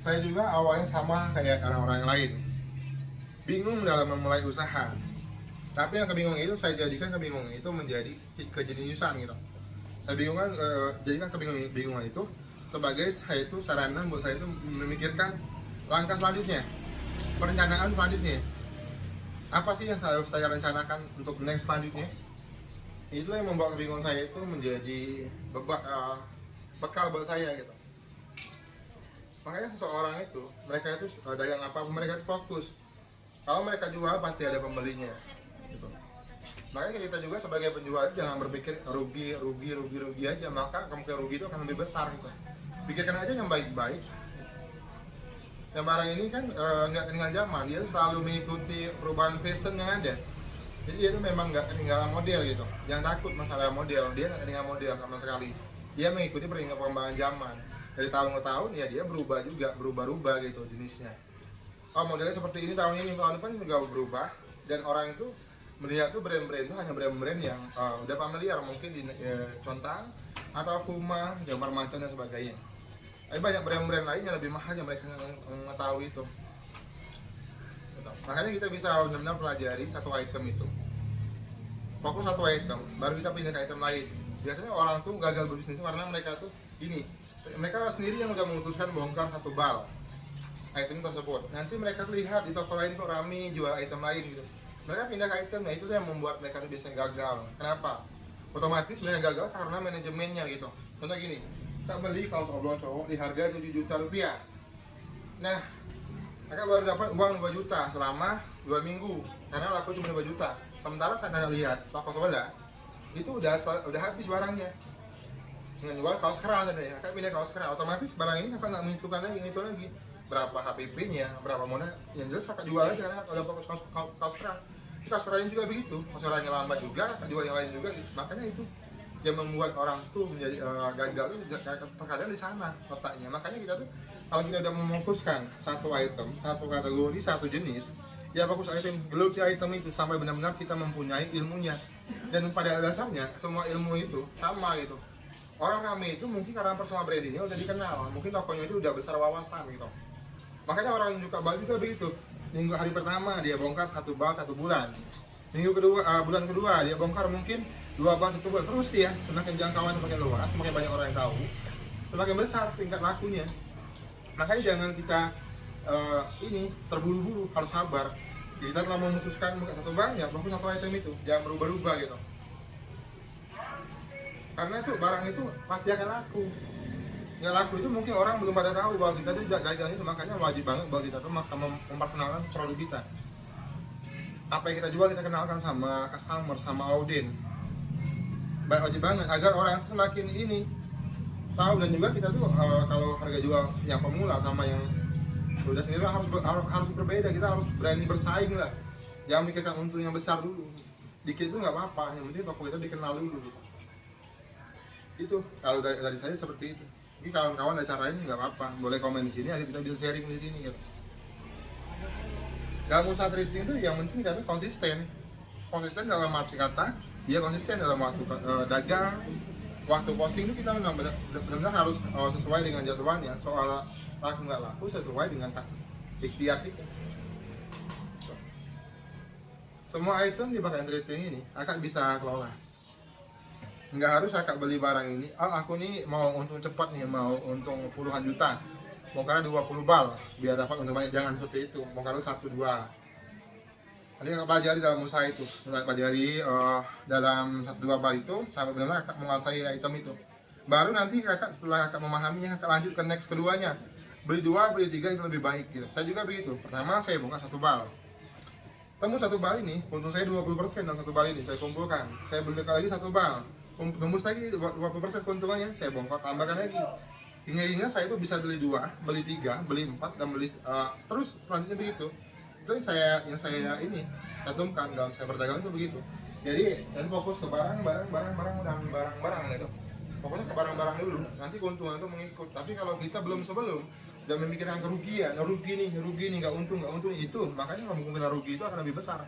saya juga awalnya sama kayak orang-orang yang lain, bingung dalam memulai usaha. Tapi yang kebingungan itu saya jadikan kebingungan itu menjadi kejeniusan gitu. Saya bingungkan, jadikan kebingungan itu sebagai saya itu sarana buat saya itu memikirkan langkah selanjutnya, perencanaan selanjutnya. Apa sih yang harus saya rencanakan untuk next selanjutnya? Itu yang membawa kebingungan saya itu menjadi bekal buat saya gitu. Makanya seseorang itu, mereka itu dagang apa, mereka itu fokus. Kalau mereka jual pasti ada pembelinya gitu. Makanya kita juga sebagai penjual jangan berpikir rugi aja, maka kemungkinan rugi itu akan lebih besar gitu. Pikirkan aja yang baik-baik. Yang barang ini kan nggak ketinggalan zaman, dia selalu mengikuti perubahan fashion yang ada. Jadi dia itu memang nggak ketinggalan model gitu. Jangan takut masalah model, dia nggak ketinggalan model sama sekali. Dia mengikuti perkembangan zaman. Dari tahun ke tahun ya dia berubah juga, berubah-ubah gitu jenisnya. Oh modelnya seperti ini tahun ini, tahun depan juga berubah. Dan orang itu melihat tuh brand-brand itu hanya brand-brand yang udah familiar, mungkin di Contang atau Fuma, Jamar Macan dan sebagainya. Tapi banyak brand-brand lain yang lebih mahal yang mereka mengetahui itu. Makanya kita bisa benar-benar pelajari satu item itu, fokus satu item, baru kita pindah ke item lain. Biasanya orang tuh gagal berbisnis karena mereka tuh ini, mereka sendiri yang udah memutuskan bongkar satu bal item tersebut. Nanti mereka lihat di toko lain kok rame jual item lain gitu, mereka pindah ke item. Nah itu yang membuat mereka tuh biasanya gagal. Kenapa? Otomatis mereka gagal karena manajemennya gitu. Contoh gini, kita beli kalau oblong cowok di harga 7 juta rupiah. Nah mereka baru dapat uang 2 juta selama 2 minggu karena laku cuma 2 juta. Sementara saya lihat toko sebelah itu udah habis barangnya. Dengan jual kaos keras ada ya, kakak pindah kaos keras, otomatis barang ini kakak nggak menentukan lagi itu lagi berapa HPP-nya, berapa modal, yang jelas kakak jual aja karena udah fokus kaos keras. Kaos kerasnya juga begitu, kaos kerasnya lambat juga, kakak jual yang lain juga. Makanya itu yang membuat orang tuh menjadi gagal itu terkadang di sana letaknya. Makanya kita tuh kalau kita udah memutuskan satu item, satu kategori, satu jenis, ya fokus item, geluti item itu sampai benar-benar kita mempunyai ilmunya. Dan pada dasarnya semua ilmu itu sama gitu. Orang rame itu mungkin karena personal brandingnya udah dikenal, mungkin tokonya itu udah besar wawasan gitu. Makanya orang yang suka bal juga begitu. Minggu hari pertama dia bongkar satu bal 1 bulan. Minggu kedua, bulan kedua dia bongkar mungkin 2 bal 1 bulan. Terus dia semakin jangkauan semakin luas, semakin banyak orang yang tahu, semakin besar tingkat lakunya. Makanya jangan kita ini terburu-buru, harus sabar. Kita telah memutuskan buka satu bal, ya fokus satu item itu, jangan berubah-ubah gitu. Karena itu barang itu pasti akan laku. Nggak laku itu mungkin orang belum pada tahu bahwa kita itu gagal itu. Makanya wajib banget bahwa kita tuh memperkenalkan produk kita. Apa yang kita jual kita kenalkan sama customer, sama audien. Wajib banget agar orang itu semakin ini tahu. Dan juga kita tuh kalau harga jual yang pemula sama yang udah sendiri harus berbeda. Kita harus berani bersaing lah. Jangan mikirkan untung yang besar dulu. Dikit itu nggak apa-apa, yang penting toko kita dikenal dulu. Itu kalau dari saya seperti itu. Jadi kawan-kawan ada cara ini nggak apa-apa, boleh komen di sini, aja kita bisa sharing di sini gitu. Dalam usaha thrifting itu yang penting kami konsisten dalam arti kata, dia konsisten dalam waktu dagang, waktu posting itu kita benar-benar harus sesuai dengan jadwalnya. Soal laku nggak laku sesuai dengan ikhtiar kita. Semua item di pakaian thrifting ini akan bisa kelola. Nggak harus kakak beli barang ini, aku nih mau untung cepat nih, mau untung puluhan juta, mau karena 20 bal biar dapat untung banyak. Jangan seperti itu, mau karena 1-2. Nanti kakak pelajari dalam usaha itu, pelajari dalam 1-2 bal itu sampai benar-benar kakak menguasai item itu. Baru nanti kakak setelah kakak memahaminya, kakak lanjut ke next keduanya, beli 2, beli 3 itu lebih baik gitu. Saya juga begitu, pertama saya bongkar 1 bal, tembus satu bal ini, untung saya 20% dalam satu bal ini saya kumpulkan. Saya beli lagi satu bal, tembus lagi 20% keuntungannya, saya bongkar tambahkan lagi. Hingga saya itu bisa beli 2, beli 3, beli 4, dan beli terus selanjutnya begitu. Itu yang saya ini cantumkan dalam saya berdagang itu begitu. Jadi saya fokus ke barang gitu. Pokoknya ke barang-barang dulu, nanti keuntungan itu mengikut. Tapi kalau kita sebelum dan memikirkan kerugian, rugi nih, nggak untung itu, makanya kemungkinan rugi itu akan lebih besar.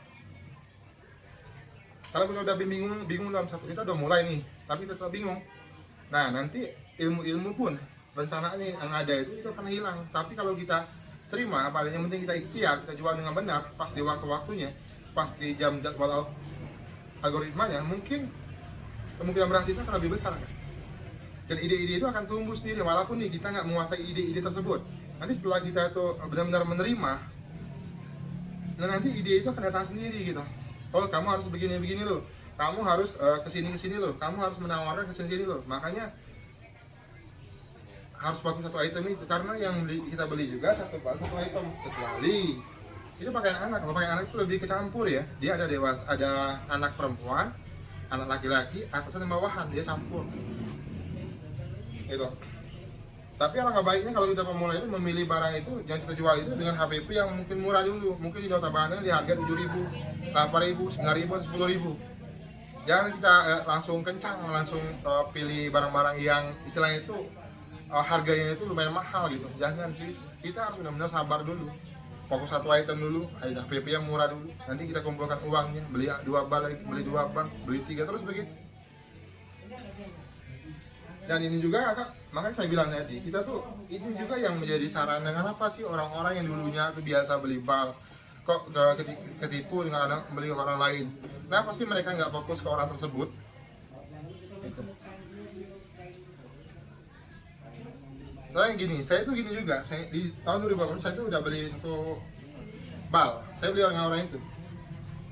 Kalau kita udah bingung dalam satu, kita udah mulai nih, tapi kita tetap bingung. Nah, nanti ilmu pun rencana nih yang ada itu akan hilang. Tapi kalau kita terima, paling yang penting kita ikhtiar, kita jual dengan benar, pas di waktu-waktunya, pas di jam jadwal algoritmanya, mungkin kemungkinan berhasilnya akan lebih besar. Dan ide-ide itu akan tumbuh sendiri, walaupun nih kita nggak menguasai ide-ide tersebut. Nanti setelah kita itu benar-benar menerima, nah nanti ide itu akan datang sendiri gitu. Oh, kamu harus begini loh, kamu harus kesini loh, kamu harus menawarkan kesini loh. Makanya harus fokus satu item itu, karena yang kita beli juga satu item, kecuali itu pakaian anak. Kalau pakaian anak itu lebih kecampur ya, dia ada dewasa, ada anak perempuan, anak laki-laki, atasan dan bawahan, dia campur gitu. Tapi alangkah baiknya kalau kita pemula itu memilih barang itu yang kita jual itu dengan HPP yang mungkin murah dulu, mungkin di notabene di harga 7.000, 8.000, 9.000, 10.000. Jangan kita langsung kencang, langsung pilih barang-barang yang istilahnya itu harganya itu lumayan mahal gitu. Jangan sih, kita harus benar-benar sabar dulu, fokus satu item dulu, ada HPP yang murah dulu, nanti kita kumpulkan uangnya, beli 2 bal lagi, beli 2 bal, beli 3, terus begitu. Dan ini juga makanya saya bilang tadi, kita tuh ini juga yang menjadi sarana kenapa sih orang-orang yang dulunya tuh biasa beli bal kok ketipu dengan beli orang lain. Kenapa sih mereka nggak fokus ke orang tersebut? Gitu. Saya tuh gini juga, saya di tahun 2008 saya tuh udah beli satu bal, saya beli orang itu.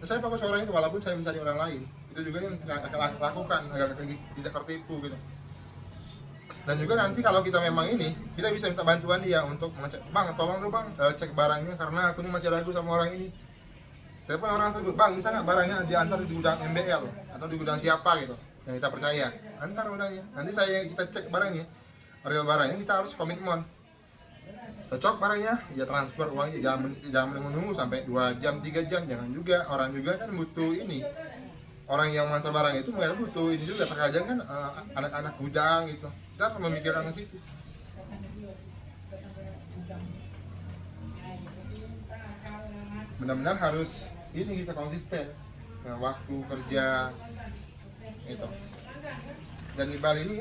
Saya fokus orang itu walaupun saya mencari orang lain. Itu juga yang akan lakukan agar tidak tertipu gitu. Dan juga nanti kalau kita memang ini, kita bisa minta bantuan dia untuk mengecek, bang tolong dong bang cek barangnya karena aku ini masih ragu sama orang ini. Telepon orang tersebut, bang bisa nggak barangnya diantar di gudang MBL atau di gudang siapa gitu yang kita percaya, antar barangnya. Nanti kita cek barangnya, real barangnya, kita harus komitmen. Cocok barangnya, ya transfer uangnya, jangan menunggu sampai 2 jam, 3 jam, jangan juga. Orang juga kan butuh ini, orang yang mengantar barang itu mereka butuh ini juga, terkadang kan anak-anak gudang gitu, kita harus memikirkan ke situ. Benar-benar harus ini kita konsisten waktu kerja itu. Dan di Bali ini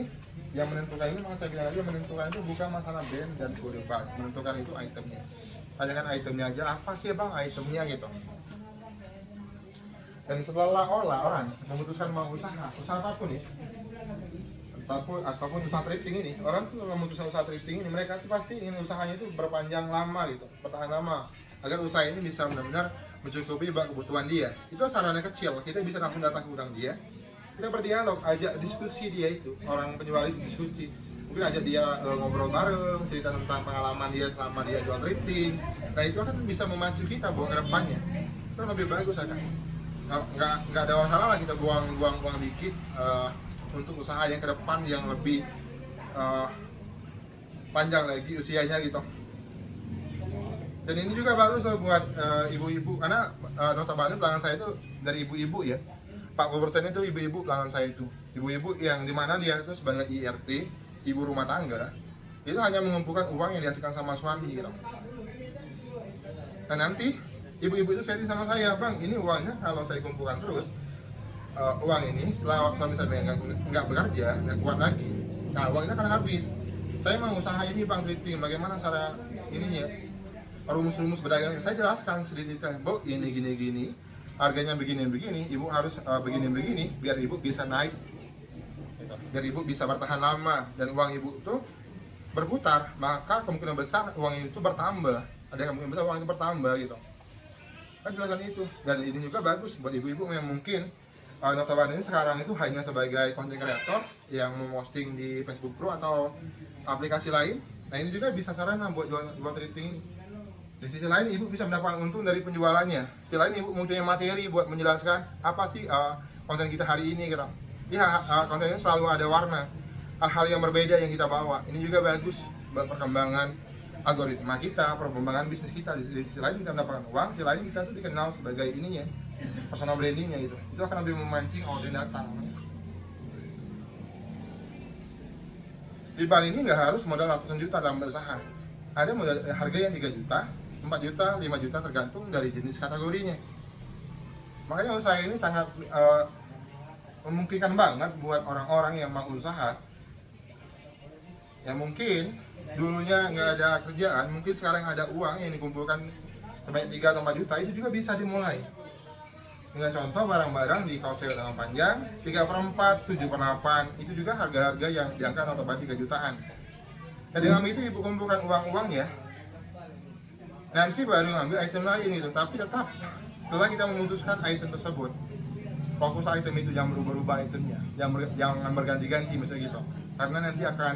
yang menentukan ini, saya bilang lagi, menentukan itu bukan masalah brand dan kode bal, menentukan itu itemnya. Tanyakan itemnya aja, apa sih bang itemnya gitu. Dan setelah orang memutuskan mau usaha apapun ya, ataupun usaha thrifting ini, orang tuh memutuskan usaha thrifting ini, mereka tuh pasti ingin usahanya itu berpanjang lama gitu, bertahan lama, agar usaha ini bisa benar-benar mencukupi kebutuhan dia. Itu sarana kecil, kita bisa langsung datang ke gudang dia, kita berdialog, ajak diskusi dia itu, orang penjual itu diskusi, mungkin ajak dia ngobrol bareng, cerita tentang pengalaman dia selama dia jual thrifting. Nah itu akan bisa memacu kita buat ke depannya, itu lebih bagus akan. Nggak ada masalah lah kita buang uang dikit untuk usaha yang ke depan yang lebih panjang lagi usianya gitu. Dan ini juga bagus loh buat ibu-ibu, karena notabene pelanggan saya itu dari ibu-ibu ya, 40% itu ibu-ibu pelanggan saya itu. Ibu-ibu yang dimana dia itu sebagai IRT, ibu rumah tangga, itu hanya mengumpulkan uang yang dihasilkan sama suami gitu. Dan nanti ibu-ibu itu sharing sama saya, bang ini uangnya kalau saya kumpulkan terus, uang ini setelah suami saya nggak bekerja, nggak kuat lagi, nah uang ini akan habis. Saya mau usaha ini bang thrifting, bagaimana cara ininya, rumus-rumus berdagang. Saya jelaskan sedikit, bu ini gini, harganya begini, ibu harus begini, biar ibu bisa naik, biar ibu bisa bertahan lama, dan uang ibu itu berputar, maka kemungkinan besar uang itu bertambah, ada kemungkinan besar uang itu bertambah gitu. Kan jelasan itu. Dan ini juga bagus buat ibu-ibu yang mungkin notabene ini sekarang itu hanya sebagai content creator yang memposting di Facebook Pro atau aplikasi lain. Nah ini juga bisa sarana buat jual thrifting ini. Di sisi lain ibu bisa mendapatkan untung dari penjualannya. Sisi lain ibu mempunyai materi buat menjelaskan apa sih konten kita hari ini gitu. Ya kontennya selalu ada warna, hal-hal yang berbeda yang kita bawa. Ini juga bagus buat perkembangan algoritma kita, perkembangan bisnis kita. Di sisi lain kita mendapatkan uang, sisi lain kita tuh dikenal sebagai ininya, personal brandingnya gitu. Itu akan lebih memancing order datang. Di Bali ini nggak harus modal ratusan juta dalam berusaha. Ada modal harga yang 3 juta, 4 juta, 5 juta tergantung dari jenis kategorinya. Makanya usaha ini sangat memungkinkan banget buat orang-orang yang mau usaha. Ya mungkin dulunya nggak ada kerjaan, mungkin sekarang ada uang yang dikumpulkan sebanyak 3 atau 4 juta, itu juga bisa dimulai. Dengan contoh barang-barang di kaos cewek lengan panjang 3/4, 7/8, itu juga harga-harga yang diangkat atau 3 jutaan. Nah dengan itu ibu kumpulkan uang-uangnya, nanti baru ngambil item lain gitu. Tapi tetap setelah kita memutuskan item tersebut, fokus item itu jangan berubah-ubah itemnya, jangan berganti-ganti misalnya gitu, karena nanti akan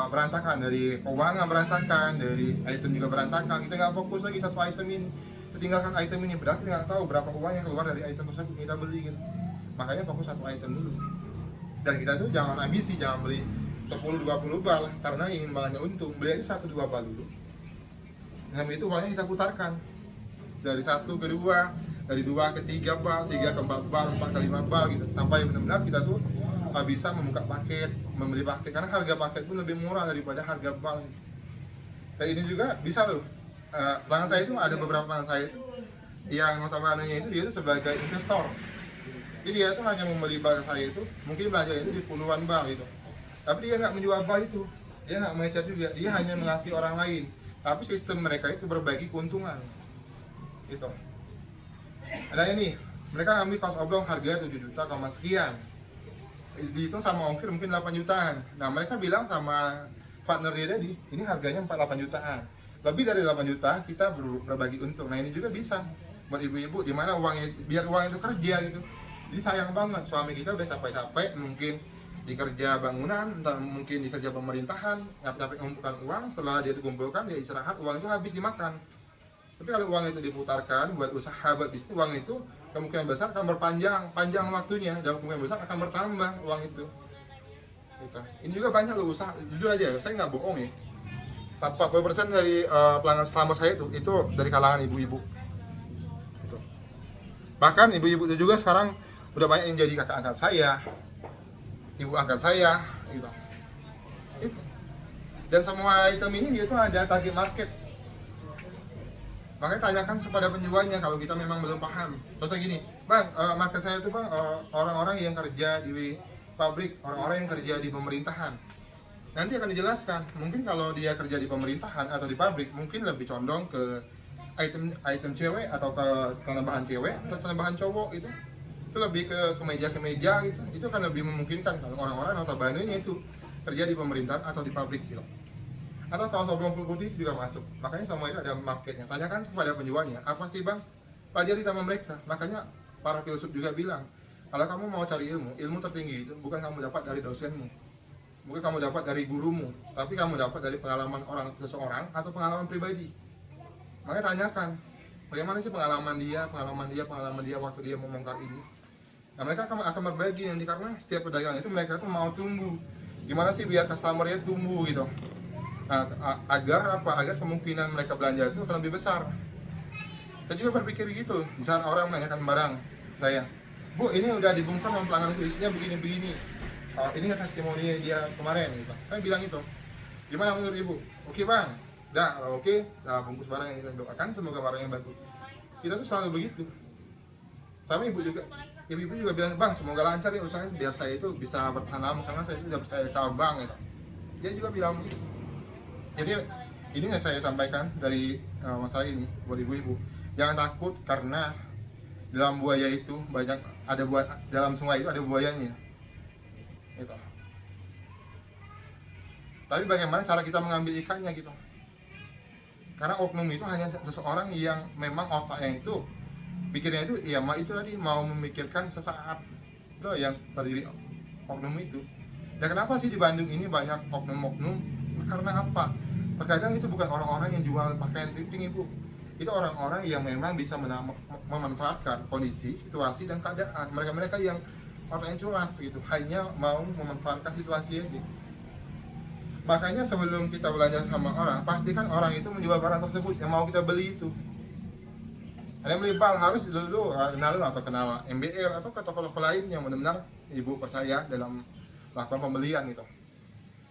berantakan, dari keuangan berantakan, dari item juga berantakan. Kita nggak fokus lagi satu item ini, kita tinggalkan item ini, padahal kita nggak tahu berapa uang yang keluar dari item tersebut kita beli gitu. Makanya fokus satu item dulu. Dan kita tuh jangan ambisi, jangan beli 10-20 bal karena ingin banyak untung. Beli aja 1-2 bal dulu. Dengan itu uangnya kita putarkan dari 1 ke 2, dari 2 ke 3 bal, 3 ke 4 bal, 4 ke 5 bal gitu, sampai benar-benar kita tuh bisa membuka paket, membeli paket, karena harga paket pun lebih murah daripada harga bal. Dan ini juga bisa loh. Pelanggan saya itu ada beberapa pelanggan saya itu yang notabene itu dia itu sebagai investor. Jadi dia tuh hanya membeli bal saya itu, mungkin belanja itu di puluhan bal gitu. Tapi dia nggak menjual bal itu, dia nggak mengecat juga, dia hanya mengasih orang lain. Tapi sistem mereka itu berbagi keuntungan, gitu. Ada ini, mereka ngambil kaos oblong harga 7 juta, sekian. Dihitung sama ongkir mungkin 8 jutaan. Nah mereka bilang sama partner dia tadi, ini harganya 48 jutaan. Lebih dari 8 juta kita berbagi untung. Nah ini juga bisa buat ibu-ibu, dimana uangnya, biar uang itu kerja gitu. Jadi sayang banget, suami kita udah capek-capek, mungkin dikerja bangunan, entah mungkin dikerja pemerintahan, capek-capek mengumpulkan uang, setelah dia dikumpulkan, dia istirahat, uang itu habis dimakan. Tapi kalau uang itu diputarkan buat usaha, buat bisnis, uang itu kemungkinan besar akan panjang waktunya, dan kemungkinan besar akan bertambah uang itu. Gitu. Ini juga banyak loh usaha, jujur aja, saya nggak bohong ya. 40% dari pelanggan selama saya itu dari kalangan ibu-ibu. Gitu. Bahkan ibu-ibu itu juga sekarang udah banyak yang jadi kakak angkat saya, ibu angkat saya, gitu. Itu. Dan semua item ini dia tuh ada target market. Makanya tanyakan kepada penjualnya kalau kita memang belum paham. Contoh gini, bang, market saya itu bang orang-orang yang kerja di pabrik, orang-orang yang kerja di pemerintahan. Nanti akan dijelaskan. Mungkin kalau dia kerja di pemerintahan atau di pabrik, mungkin lebih condong ke item cewek atau ke tambahan cewek atau tambahan cowok itu lebih ke meja gitu. Itu kan lebih memungkinkan kalau orang-orang notabene-nya itu kerja di pemerintahan atau di pabrik gitu. Atau kaos oblong putih juga masuk. Makanya semua itu ada marketnya. Tanyakan kepada penjualnya, apa sih bang? Pelajari sama mereka. Makanya para filsuf juga bilang, kalau kamu mau cari ilmu tertinggi itu bukan kamu dapat dari dosenmu, bukan kamu dapat dari gurumu, tapi kamu dapat dari pengalaman seseorang atau pengalaman pribadi. Makanya tanyakan, bagaimana sih pengalaman dia waktu dia membongkar ini. Nah mereka akan berbagi nanti, karena setiap pedagang itu mereka tuh mau tumbuh. Gimana sih biar customer-nya tumbuh gitu. Nah, agar kemungkinan mereka belanja itu akan lebih besar. Saya juga berpikir gitu. Di saat orang menanyakan barang saya, bu ini udah dibongkar sama pelanggan itu, isinya begini-begini. Ini nggak testimoni dia kemarin gitu. Saya bilang itu. Gimana menurut ibu? Oke bang, dah oke, dah bungkus barang yang saya doakan, semoga barangnya bagus. Kita tuh selalu begitu. Sama ibu juga bilang, bang semoga lancar ya usahanya biar saya itu bisa bertahan lama, karena saya itu udah percaya ke bang gitu. Dia juga bilang begitu. Jadi ini yang saya sampaikan dari masalah ini buat ibu-ibu. Jangan takut karena dalam buaya itu banyak, dalam sungai itu ada buayanya. Gitu. Tapi bagaimana cara kita mengambil ikannya gitu? Karena oknum itu hanya seseorang yang memang otaknya itu, pikirnya itu, ya itu tadi mau memikirkan sesaat. Itu yang terdiri oknum itu. Dan kenapa sih di Bandung ini banyak oknum-oknum? Karena apa? Terkadang itu bukan orang-orang yang jual pakaian thrifting ibu, itu orang-orang yang memang bisa memanfaatkan kondisi, situasi dan keadaan. Mereka yang orang yang culas gitu, hanya mau memanfaatkan situasi aja. Makanya sebelum kita belanja sama orang, pastikan orang itu menjual barang tersebut yang mau kita beli itu. Ada yang beli bal, harus dulu kenal atau kenal MBL atau ke toko-toko lain yang benar-benar ibu percaya dalam melakukan pembelian gitu.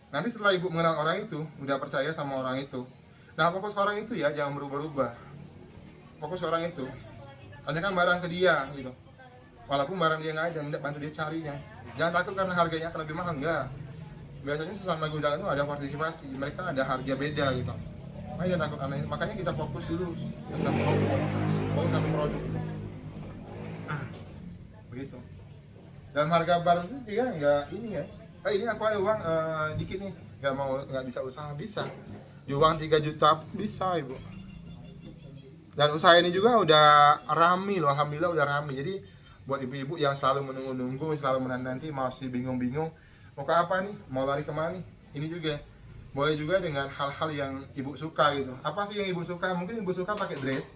Nanti setelah ibu mengenal orang itu, udah percaya sama orang itu, nah fokus orang itu ya jangan berubah-ubah. Fokus orang itu, tanyakan barang ke dia gitu. Walaupun barang dia nggak ada, tidak bantu dia carinya. Jangan takut karena harganya akan lebih mahal, enggak. Biasanya sesama gudang itu ada partisipasi, mereka ada harga beda gitu. Makanya jangan takut aneh. Makanya kita fokus dulu ke satu produk, fokus satu produk. Begitu. Dalam harga barang itu dia nggak ini ya. Ini aku ada uang dikit nih, nggak bisa usaha, bisa. Uang 3 juta bisa ibu. Dan usaha ini juga udah rame loh, alhamdulillah udah rame. Jadi buat ibu-ibu yang selalu menunggu-nunggu, selalu menanti, masih bingung-bingung mau ke apa nih, mau lari kemana nih, ini juga boleh juga dengan hal-hal yang ibu suka gitu. Apa sih yang ibu suka? Mungkin ibu suka pakai dress.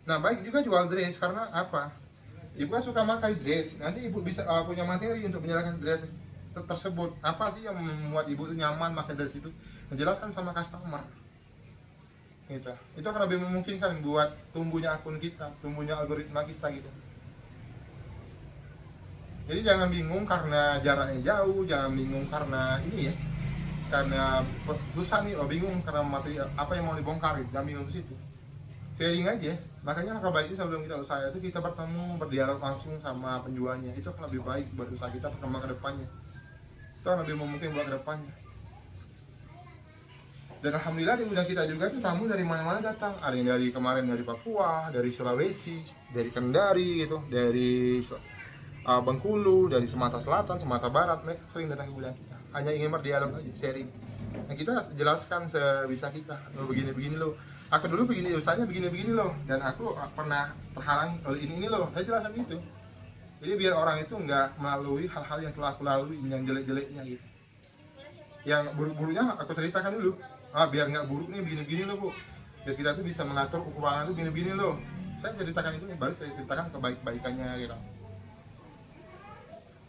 Nah baik juga jual dress, karena apa? Ibu kan suka pakai dress, nanti ibu bisa punya materi untuk menjalankan dress tersebut. Apa sih yang membuat ibu itu nyaman pakai dress itu? Menjelaskan sama customer gitu. Itu akan lebih memungkinkan buat tumbuhnya akun kita, tumbuhnya algoritma kita gitu. Jadi jangan bingung karena jaraknya jauh, jangan bingung karena ini ya, karena susah nih, bingung karena materi apa yang mau dibongkar, jangan bingung ke situ. Sharing aja. Makanya langkah baiknya sebelum kita usaha itu kita bertemu, berdialog langsung sama penjualnya. Itu akan lebih baik buat usaha kita perkembangan ke depannya. Itu akan lebih memungkinkan buat ke depannya. Dan alhamdulillah di gudang kita juga tuh tamu dari mana-mana datang. Ada yang dari kemarin dari Papua, dari Sulawesi, dari Kendari gitu, dari Bengkulu, dari Sumatera Selatan, Sumatera Barat. Mereka sering datang ke gudang kita. Hanya ingin berdialog aja, sharing. Nah kita jelaskan sebisa kita. Lo begini-begini lo. Aku dulu begini usahanya begini-begini loh. Dan aku pernah terhalang oleh ini loh. Saya jelaskan gitu. Jadi biar orang itu nggak melalui hal-hal yang telah aku lalui, yang jelek-jeleknya gitu. Yang buruk-buruknya aku ceritakan dulu. Biar nggak buruk nih begini-begini loh bu. Biar kita tuh bisa mengatur keuangan tuh begini-begini loh. Saya ceritakan itu, baru saya ceritakan kebaik-baikannya gitu.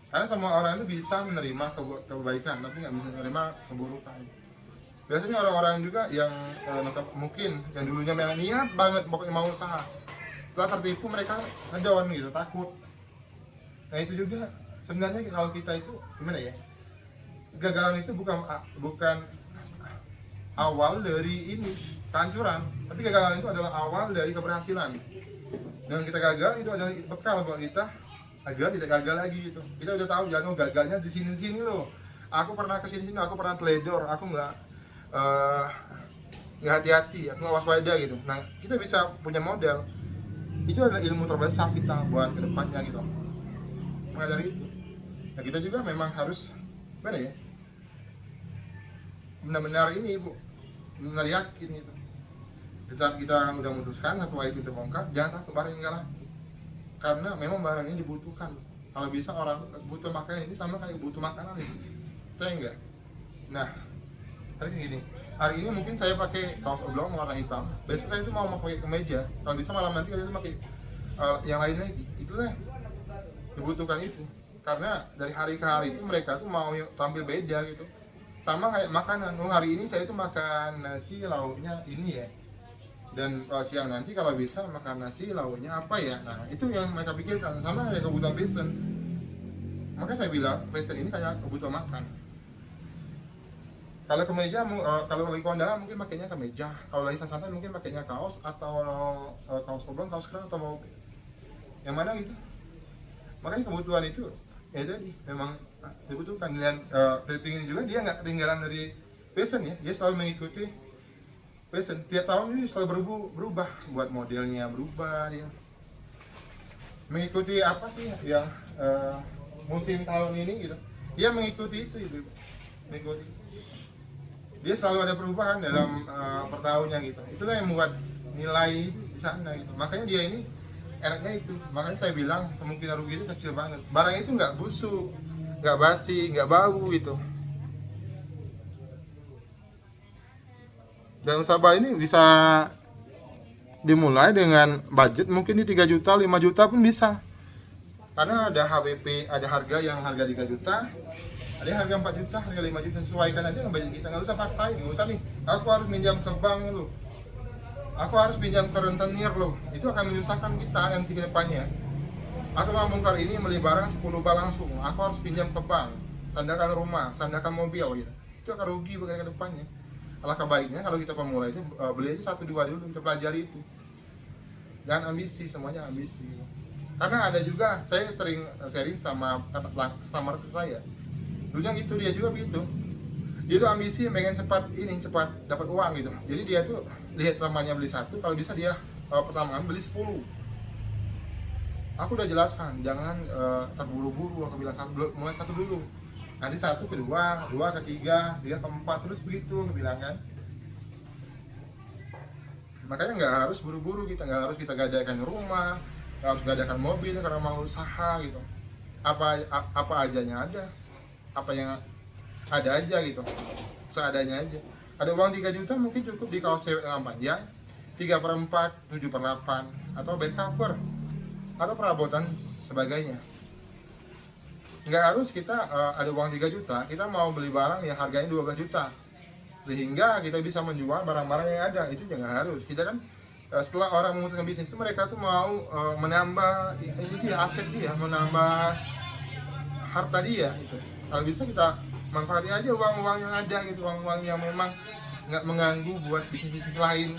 Karena semua orang itu bisa menerima kebaikan, tapi nggak bisa menerima keburukan. Biasanya orang-orang juga yang mungkin yang dulunya memang niat banget pokoknya mau usaha, setelah tertipu mereka ngedown gitu, takut. Nah itu juga sebenarnya kalau kita itu gimana ya, kegagalan itu bukan awal dari ini kehancuran, tapi kegagalan itu adalah awal dari keberhasilan. Dengan kita gagal itu adalah bekal buat kita agar tidak gagal lagi gitu. Kita udah tahu jangan gagalnya di sini loh. Aku pernah kesini, aku pernah teledor, aku nggak hati-hati, aku nggak waspada gitu. Nah kita bisa punya modal. Itu adalah ilmu terbesar kita buat kedepannya gitu. Maka dari itu, nah kita juga memang harus mana ya, benar-benar ini ibu, benar yakin itu. Di saat kita udah memutuskan satu itu terbongkar, jangan takut barang yang nggak laku. Karena memang barang ini dibutuhkan. Kalau bisa orang butuh makanan ini sama kayak butuh makanan ini. Saya enggak. Nah, hari ini mungkin saya pakai kaos oblong warna hitam. Besok saya itu mau pakai kemeja. Kalau bisa malam nanti saya itu pakai yang lain lagi. Itulah dibutuhkan itu. Karena dari hari ke hari itu mereka tuh mau tampil beda gitu. Sama kayak makanan. Hari ini saya itu makan nasi lauknya ini ya. Dan siang nanti kalau bisa makan nasi lauknya apa ya. Nah itu yang mereka pikirkan, sama kayak kebutuhan fashion. Maka saya bilang fashion ini kayak kebutuhan makan. Kalau kemeja, kalau lagi kondangan mungkin pakainya kemeja. Kalau lagi santai mungkin pakainya kaos atau kaos oblong, kaos kerah atau mau yang mana gitu. Makanya kebutuhan itu ya tadi memang dibutuhkan. Dan thrifting ini juga dia nggak ketinggalan dari fashion ya. Dia selalu mengikuti fashion. Tiap tahun ini selalu berubah, buat modelnya berubah dia. Mengikuti apa sih yang musim tahun ini gitu. Dia mengikuti itu. Mengikuti. Dia selalu ada perubahan dalam per tahunnya gitu. Itulah yang membuat nilai di sana gitu. Makanya dia ini enaknya itu. Makanya saya bilang kemungkinan rugi itu kecil banget. Barang itu nggak busuk, nggak basi, nggak bau gitu. Dan usaha bal ini bisa dimulai dengan budget mungkin di 3 juta, 5 juta pun bisa. Karena ada HWP, ada harga yang harga 3 juta, ada yang harga 4 juta, harga 5 juta, sesuaikan aja dengan budget kita. Nggak usah paksain, nggak usah nih, aku harus pinjam ke bank lu, aku harus pinjam ke rentenir lo. Itu akan menyusahkan kita nanti ke depannya. Aku mau bongkar ini beli barang 10 bal langsung, aku harus pinjam ke bank, sandakan rumah, sandakan mobil gitu. Itu akan rugi bagi ke depannya. Alangkah baiknya kalau kita pemula itu beli aja 1 2 dulu, kita pelajari itu. Jangan ambisi, semuanya ambisi. Karena ada juga, saya sering sharing sama customer saya. Dulunya gitu, dia juga begitu. Dia tuh ambisi pengen cepat dapat uang gitu. Jadi dia tuh lihat namanya beli 1, kalau bisa dia pertama beli 10. Aku udah jelaskan, jangan terburu-buru. Aku bilang mulai 1 dulu. Nanti 1 ke 2, 2 ke 3, 3 ke 4, terus begitu aku bilang kan. Makanya nggak harus buru-buru, kita nggak harus kita gadaikan rumah, nggak harus gadaikan mobil karena mau usaha gitu. Apa ajanya ada, apa yang ada aja gitu, seadanya aja. Ada uang 3 juta mungkin cukup di kaos cewek yang panjang 3/4, 7/8, atau bed cover, atau perabotan sebagainya. Nggak harus kita ada uang 3 juta, kita mau beli barang yang harganya 12 juta, sehingga kita bisa menjual barang-barang yang ada. Itu jangan harus. Kita kan setelah orang memutuskan bisnis itu, mereka tuh mau menambah ini dia, aset dia, menambah harta dia gitu. Kalau bisa kita manfaatin aja uang-uang yang ada gitu, uang-uang yang memang nggak mengganggu buat bisnis-bisnis lain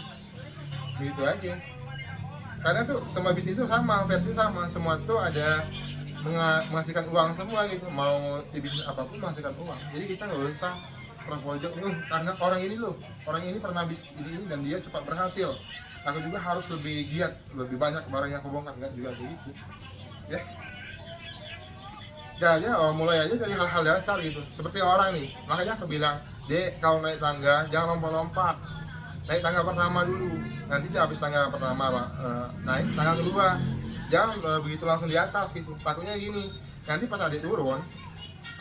gitu aja. Karena tuh semua bisnis itu sama, versi sama, semua tuh ada menghasilkan uang semua gitu. Mau di bisnis apapun menghasilkan uang. Jadi kita nggak usah terpojok karena orang ini pernah bisnis ini dan dia cepat berhasil, aku juga harus lebih giat, lebih banyak barang yang aku bongkar. Nggak juga begitu ya. Ya aja, mulai aja dari hal-hal dasar gitu. Seperti orang nih, makanya aku bilang, Dek, kalau naik tangga jangan lompat-lompat. Naik tangga pertama dulu, nanti habis tangga pertama naik tangga kedua. Jangan begitu langsung di atas gitu. Takutnya gini, nanti pas adik turun,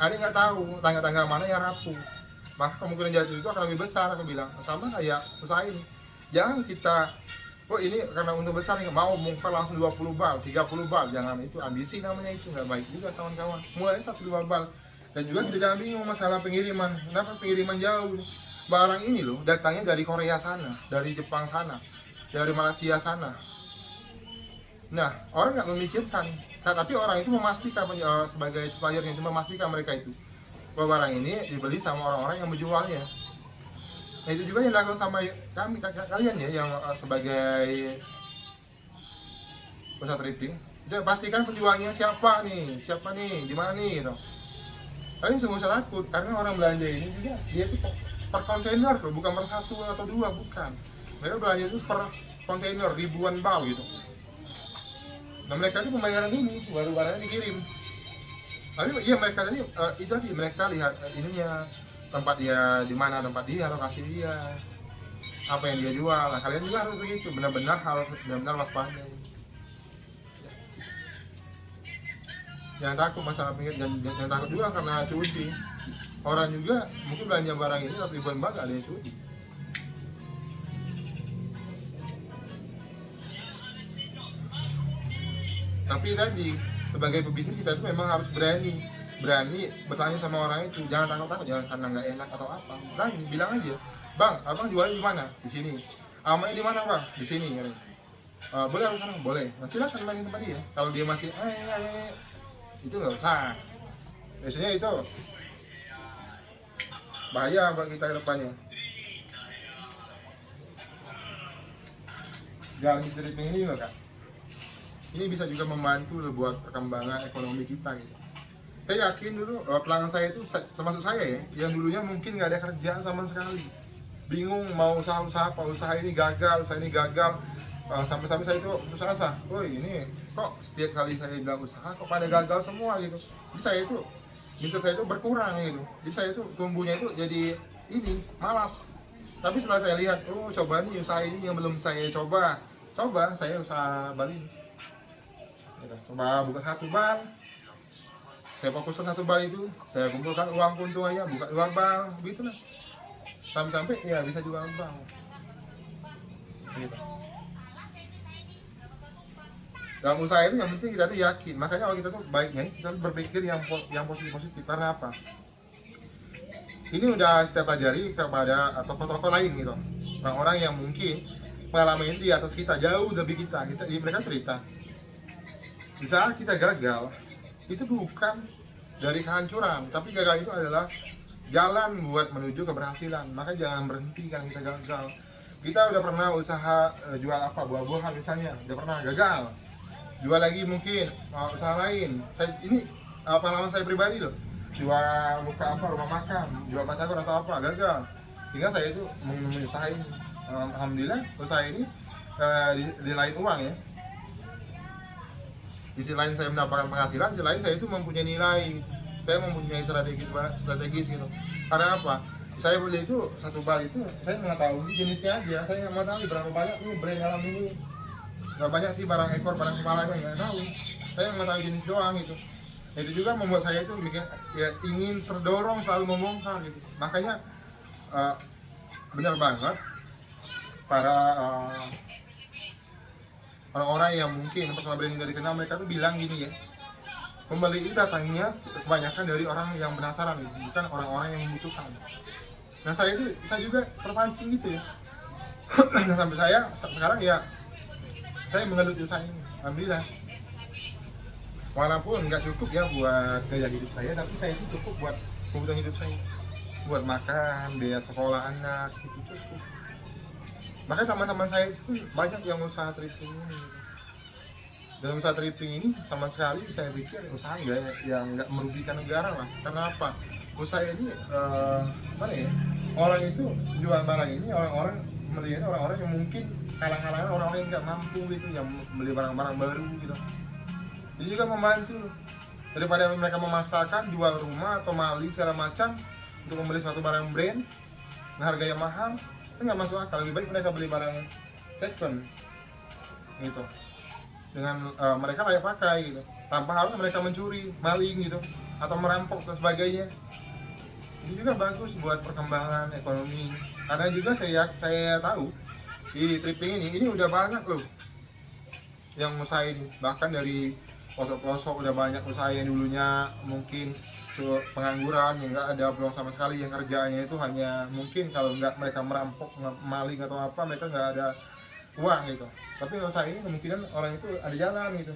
adik nggak tahu tangga-tangga mana yang rapuh, maka kemungkinan jatuh itu akan lebih besar. Aku bilang sama kayak usaha ini, jangan kita ini karena untuk besar nih mau bongkar langsung 20 bal, 30 bal, jangan. Itu ambisi namanya, itu nggak baik juga kawan-kawan. Mulai 1-2 bal. Dan juga kita jangan bingung masalah pengiriman. Kenapa pengiriman jauh? Barang ini loh datangnya dari Korea sana, dari Jepang sana, dari Malaysia sana. Nah, orang nggak memikirkan, tapi orang itu memastikan sebagai suppliernya itu memastikan mereka itu bahwa barang ini dibeli sama orang-orang yang menjualnya. Nah, itu juga yang dilakukan sama kalian ya, yang sebagai usaha thrifting. Jadi pastikan penjualnya siapa nih, di mana nih gitu. Kalian nggak usah takut, karena orang belanja ini juga dia itu per kontainer loh, bukan per 1 atau 2, bukan. Mereka belanja itu per kontainer, ribuan bal gitu. Nah, mereka itu pembayaran dulu, baru barangnya dikirim. Tapi iya mereka tadi itu tadi mereka lihat ininya, tempat dia di mana, tempat dia, lokasi dia, apa yang dia jual. Nah, kalian juga harus begitu, benar-benar harus benar-benar waspada. Jangan takut masalah pinggir, dan jangan takut juga karena cuci. Orang juga mungkin belanja barang ini ribuan bal, ada yang cuci. Tapi tadi sebagai pebisnis kita itu memang harus berani bertanya sama orang itu. Jangan takut, jangan karena nggak enak atau apa. Berani bilang aja, Bang, abang jualnya di mana? Di sini. Amannya di mana, Bang? Di sini. Boleh aku sana? Boleh. Nah, silakan main tempat dia. Kalau dia masih itu nggak usah. Biasanya itu bahaya buat kita ke depannya. Jalan thrifting ini juga, Kak, ini bisa juga membantu buat perkembangan ekonomi kita gitu. Saya yakin dulu pelanggan saya itu termasuk saya ya, yang dulunya mungkin nggak ada kerjaan sama sekali, bingung mau usaha ini gagal, sampai saya itu putus asa. Ini kok setiap kali saya bilang usaha kok pada gagal semua gitu. Jadi saya itu minat saya itu berkurang gitu. Jadi saya itu tumbuhnya itu jadi ini malas. Tapi setelah saya lihat, coba nih usaha ini yang belum saya coba saya usaha balik. Coba buka 1 bal, saya fokuskan 1 bal itu, saya kumpulkan uang keuntungannya, buka 2 bal, begitulah. Sampai ya bisa jual bal. gitu. Dalam usaha itu yang penting kita tuh yakin. Makanya kalau kita tuh baiknya kita berpikir yang positif. Karena apa? Ini udah kita pelajari kepada tokoh-tokoh lain gitu. Orang-orang yang mungkin pengalaman di atas kita, jauh lebih kita mereka cerita. Di saat kita gagal, itu bukan dari kehancuran, tapi gagal itu adalah jalan buat menuju keberhasilan. Maka jangan berhenti karena kita gagal. Kita udah pernah usaha jual apa, buah-buahan misalnya, udah pernah gagal. Jual lagi mungkin usaha lain. Ini pengalaman saya pribadi loh. Jual buka apa, rumah makan, jual batagor atau apa, gagal. Sehingga saya itu menyusahin. Alhamdulillah usaha ini di lain uang ya. Di sisi lain saya mendapatkan penghasilan, di sisi lain saya itu mempunyai nilai. Saya mempunyai strategis gitu. Karena apa? Saya beli itu satu bal itu saya mengetahui jenisnya aja. Saya nggak tahu berapa banyak nih brand dalam ini. Berapa banyak sih barang ekor, barang kepalanya, nggak tahu. Saya mengetahui jenis doang gitu. Itu juga membuat saya itu ingin terdorong selalu membongkar gitu. Makanya benar banget para orang-orang yang mungkin personal branding dari kenal, mereka tuh bilang gini ya, pembeli itu datangnya kebanyakan dari orang yang penasaran, bukan orang-orang yang membutuhkan. Nah saya juga terpancing gitu ya. Nah sampai saya sekarang ya saya mengeluh usaha ini, alhamdulillah. Walaupun nggak cukup ya buat gaya hidup saya, tapi saya itu cukup buat kebutuhan hidup saya, buat makan, biaya sekolah anak, itu cukup. Bahkan teman-teman saya itu banyak yang usaha thrifting ini. Dalam usaha thrifting ini sama sekali saya pikir usaha yang nggak merugikan negara lah. Karena apa? Usaha ini mana ya? Orang itu jual barang ini, orang-orang melihatnya orang-orang yang mungkin kalang-kalangan, orang-orang yang nggak mampu gitu, yang beli barang-barang baru gitu. Ini juga membantu daripada mereka memaksakan jual rumah atau maling segala macam untuk membeli suatu barang brand dengan harga yang mahal, itu nggak masuk akal. Lebih baik mereka beli barang second gitu, dengan mereka layak pakai gitu, tanpa harus mereka mencuri, maling gitu, atau merampok dan sebagainya. Ini juga bagus buat perkembangan ekonomi. Karena juga saya tahu di thrifting ini udah banyak loh yang usahain, bahkan dari pelosok-pelosok udah banyak usaha yang dulunya mungkin pengangguran, yang nggak ada peluang sama sekali, yang kerjaannya itu hanya mungkin kalau nggak mereka merampok, maling atau apa, mereka nggak ada uang gitu. Tapi usaha ini kemungkinan orang itu ada jalan gitu.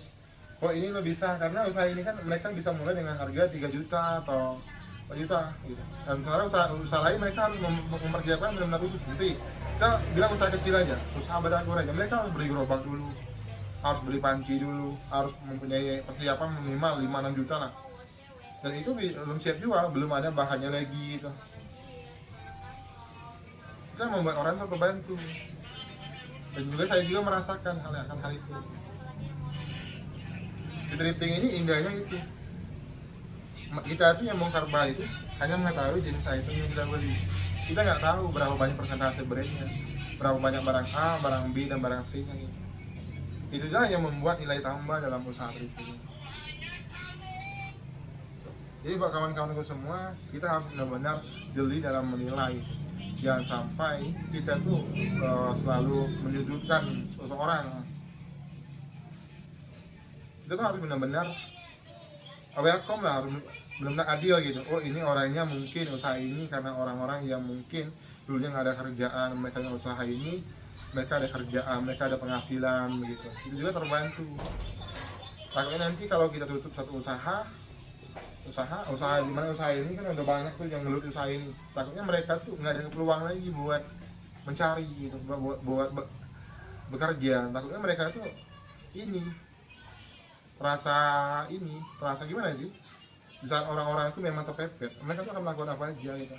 Oh ini lo bisa, karena usaha ini kan mereka bisa mulai dengan harga 3 juta atau 4 juta gitu. Dan sekarang usaha lain mereka harus mempersiapkan benar-benar itu. Nanti kita bilang usaha kecil aja, usaha batagor aja, mereka harus beli gerobak dulu, harus beli panci dulu, harus mempunyai persiapan minimal 5-6 juta lah. Dan itu belum siap jual, belum ada bahannya lagi gitu. Itu yang membuat orang terbantu. Dan juga saya juga merasakan hal itu. Di thrifting ini indahnya itu, kita tuh yang bongkar bal itu hanya mengetahui jenis item yang kita beli. Kita nggak tahu berapa banyak persentase brandnya, berapa banyak barang A, barang B, dan barang C nya gitu. Itu juga yang membuat nilai tambah dalam usaha thrifting. Jadi buat kawan-kawanku semua, kita harus benar-benar jeli dalam menilai. Jangan sampai kita tuh selalu menyudutkan seseorang. Kita tuh harus benar-benar welcome lah, harus benar-benar adil gitu. Oh ini orangnya mungkin usaha ini karena orang-orang yang mungkin dulunya nggak ada kerjaan, mereka yang usaha ini, mereka ada kerjaan, mereka ada penghasilan begitu. Itu juga terbantu. Takutnya nanti kalau kita tutup satu usaha di mana usaha ini kan udah banyak tuh yang ngeluh usaha ini, takutnya mereka tuh nggak ada peluang lagi buat mencari gitu, buat bekerja. Takutnya mereka tuh terasa gimana sih, di saat orang-orang itu memang terpepet, mereka tuh akan melakukan apa aja gitu.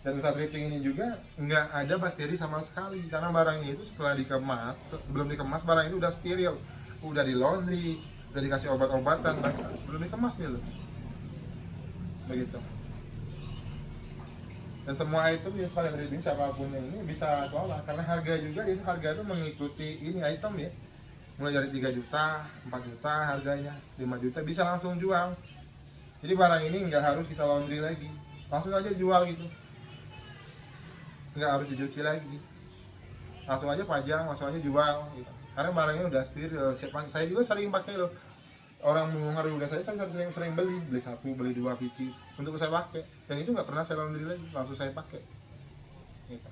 Dan usaha thrifting ini juga nggak ada bakteri sama sekali, karena barangnya itu setelah dikemas, belum dikemas barang itu udah steril, udah di laundry, udah dikasih obat-obatan sebelum dikemas nih loh, begitu. Dan semua item yang sekalian thrifting siapapun ini bisa tolak, karena harga juga itu harga itu mengikuti ini item ya, mulai dari 3 juta, 4 juta harganya, 5 juta bisa langsung jual. Jadi barang ini nggak harus kita laundry lagi, langsung aja jual gitu. nggak harus dicuci lagi, langsung aja pajang, langsung aja jual gitu. Karena barangnya udah steril. Saya juga sering pakai loh, orang mendengar udah saya sering beli satu beli dua pieces untuk saya pakai, dan itu nggak pernah saya laundry lagi, langsung saya pakai gitu.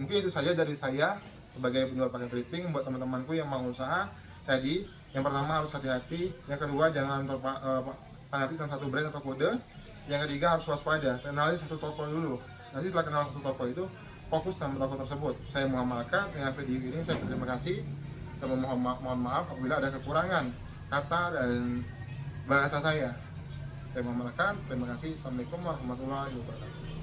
Mungkin itu saja dari saya sebagai penjual paket thrifting. Buat teman-temanku yang mau usaha, tadi yang pertama harus hati-hati, yang kedua jangan fanatik dengan satu brand atau kode, yang ketiga harus waspada, kenali satu toko dulu. Nanti setelah kenal satu toko itu, fokus sama toko tersebut. Saya mengamalkan dengan video ini. Saya berterima kasih dan mohon maaf apabila ada kekurangan kata dan bahasa saya. Saya mengamalkan. Terima kasih. Assalamualaikum warahmatullahi wabarakatuh.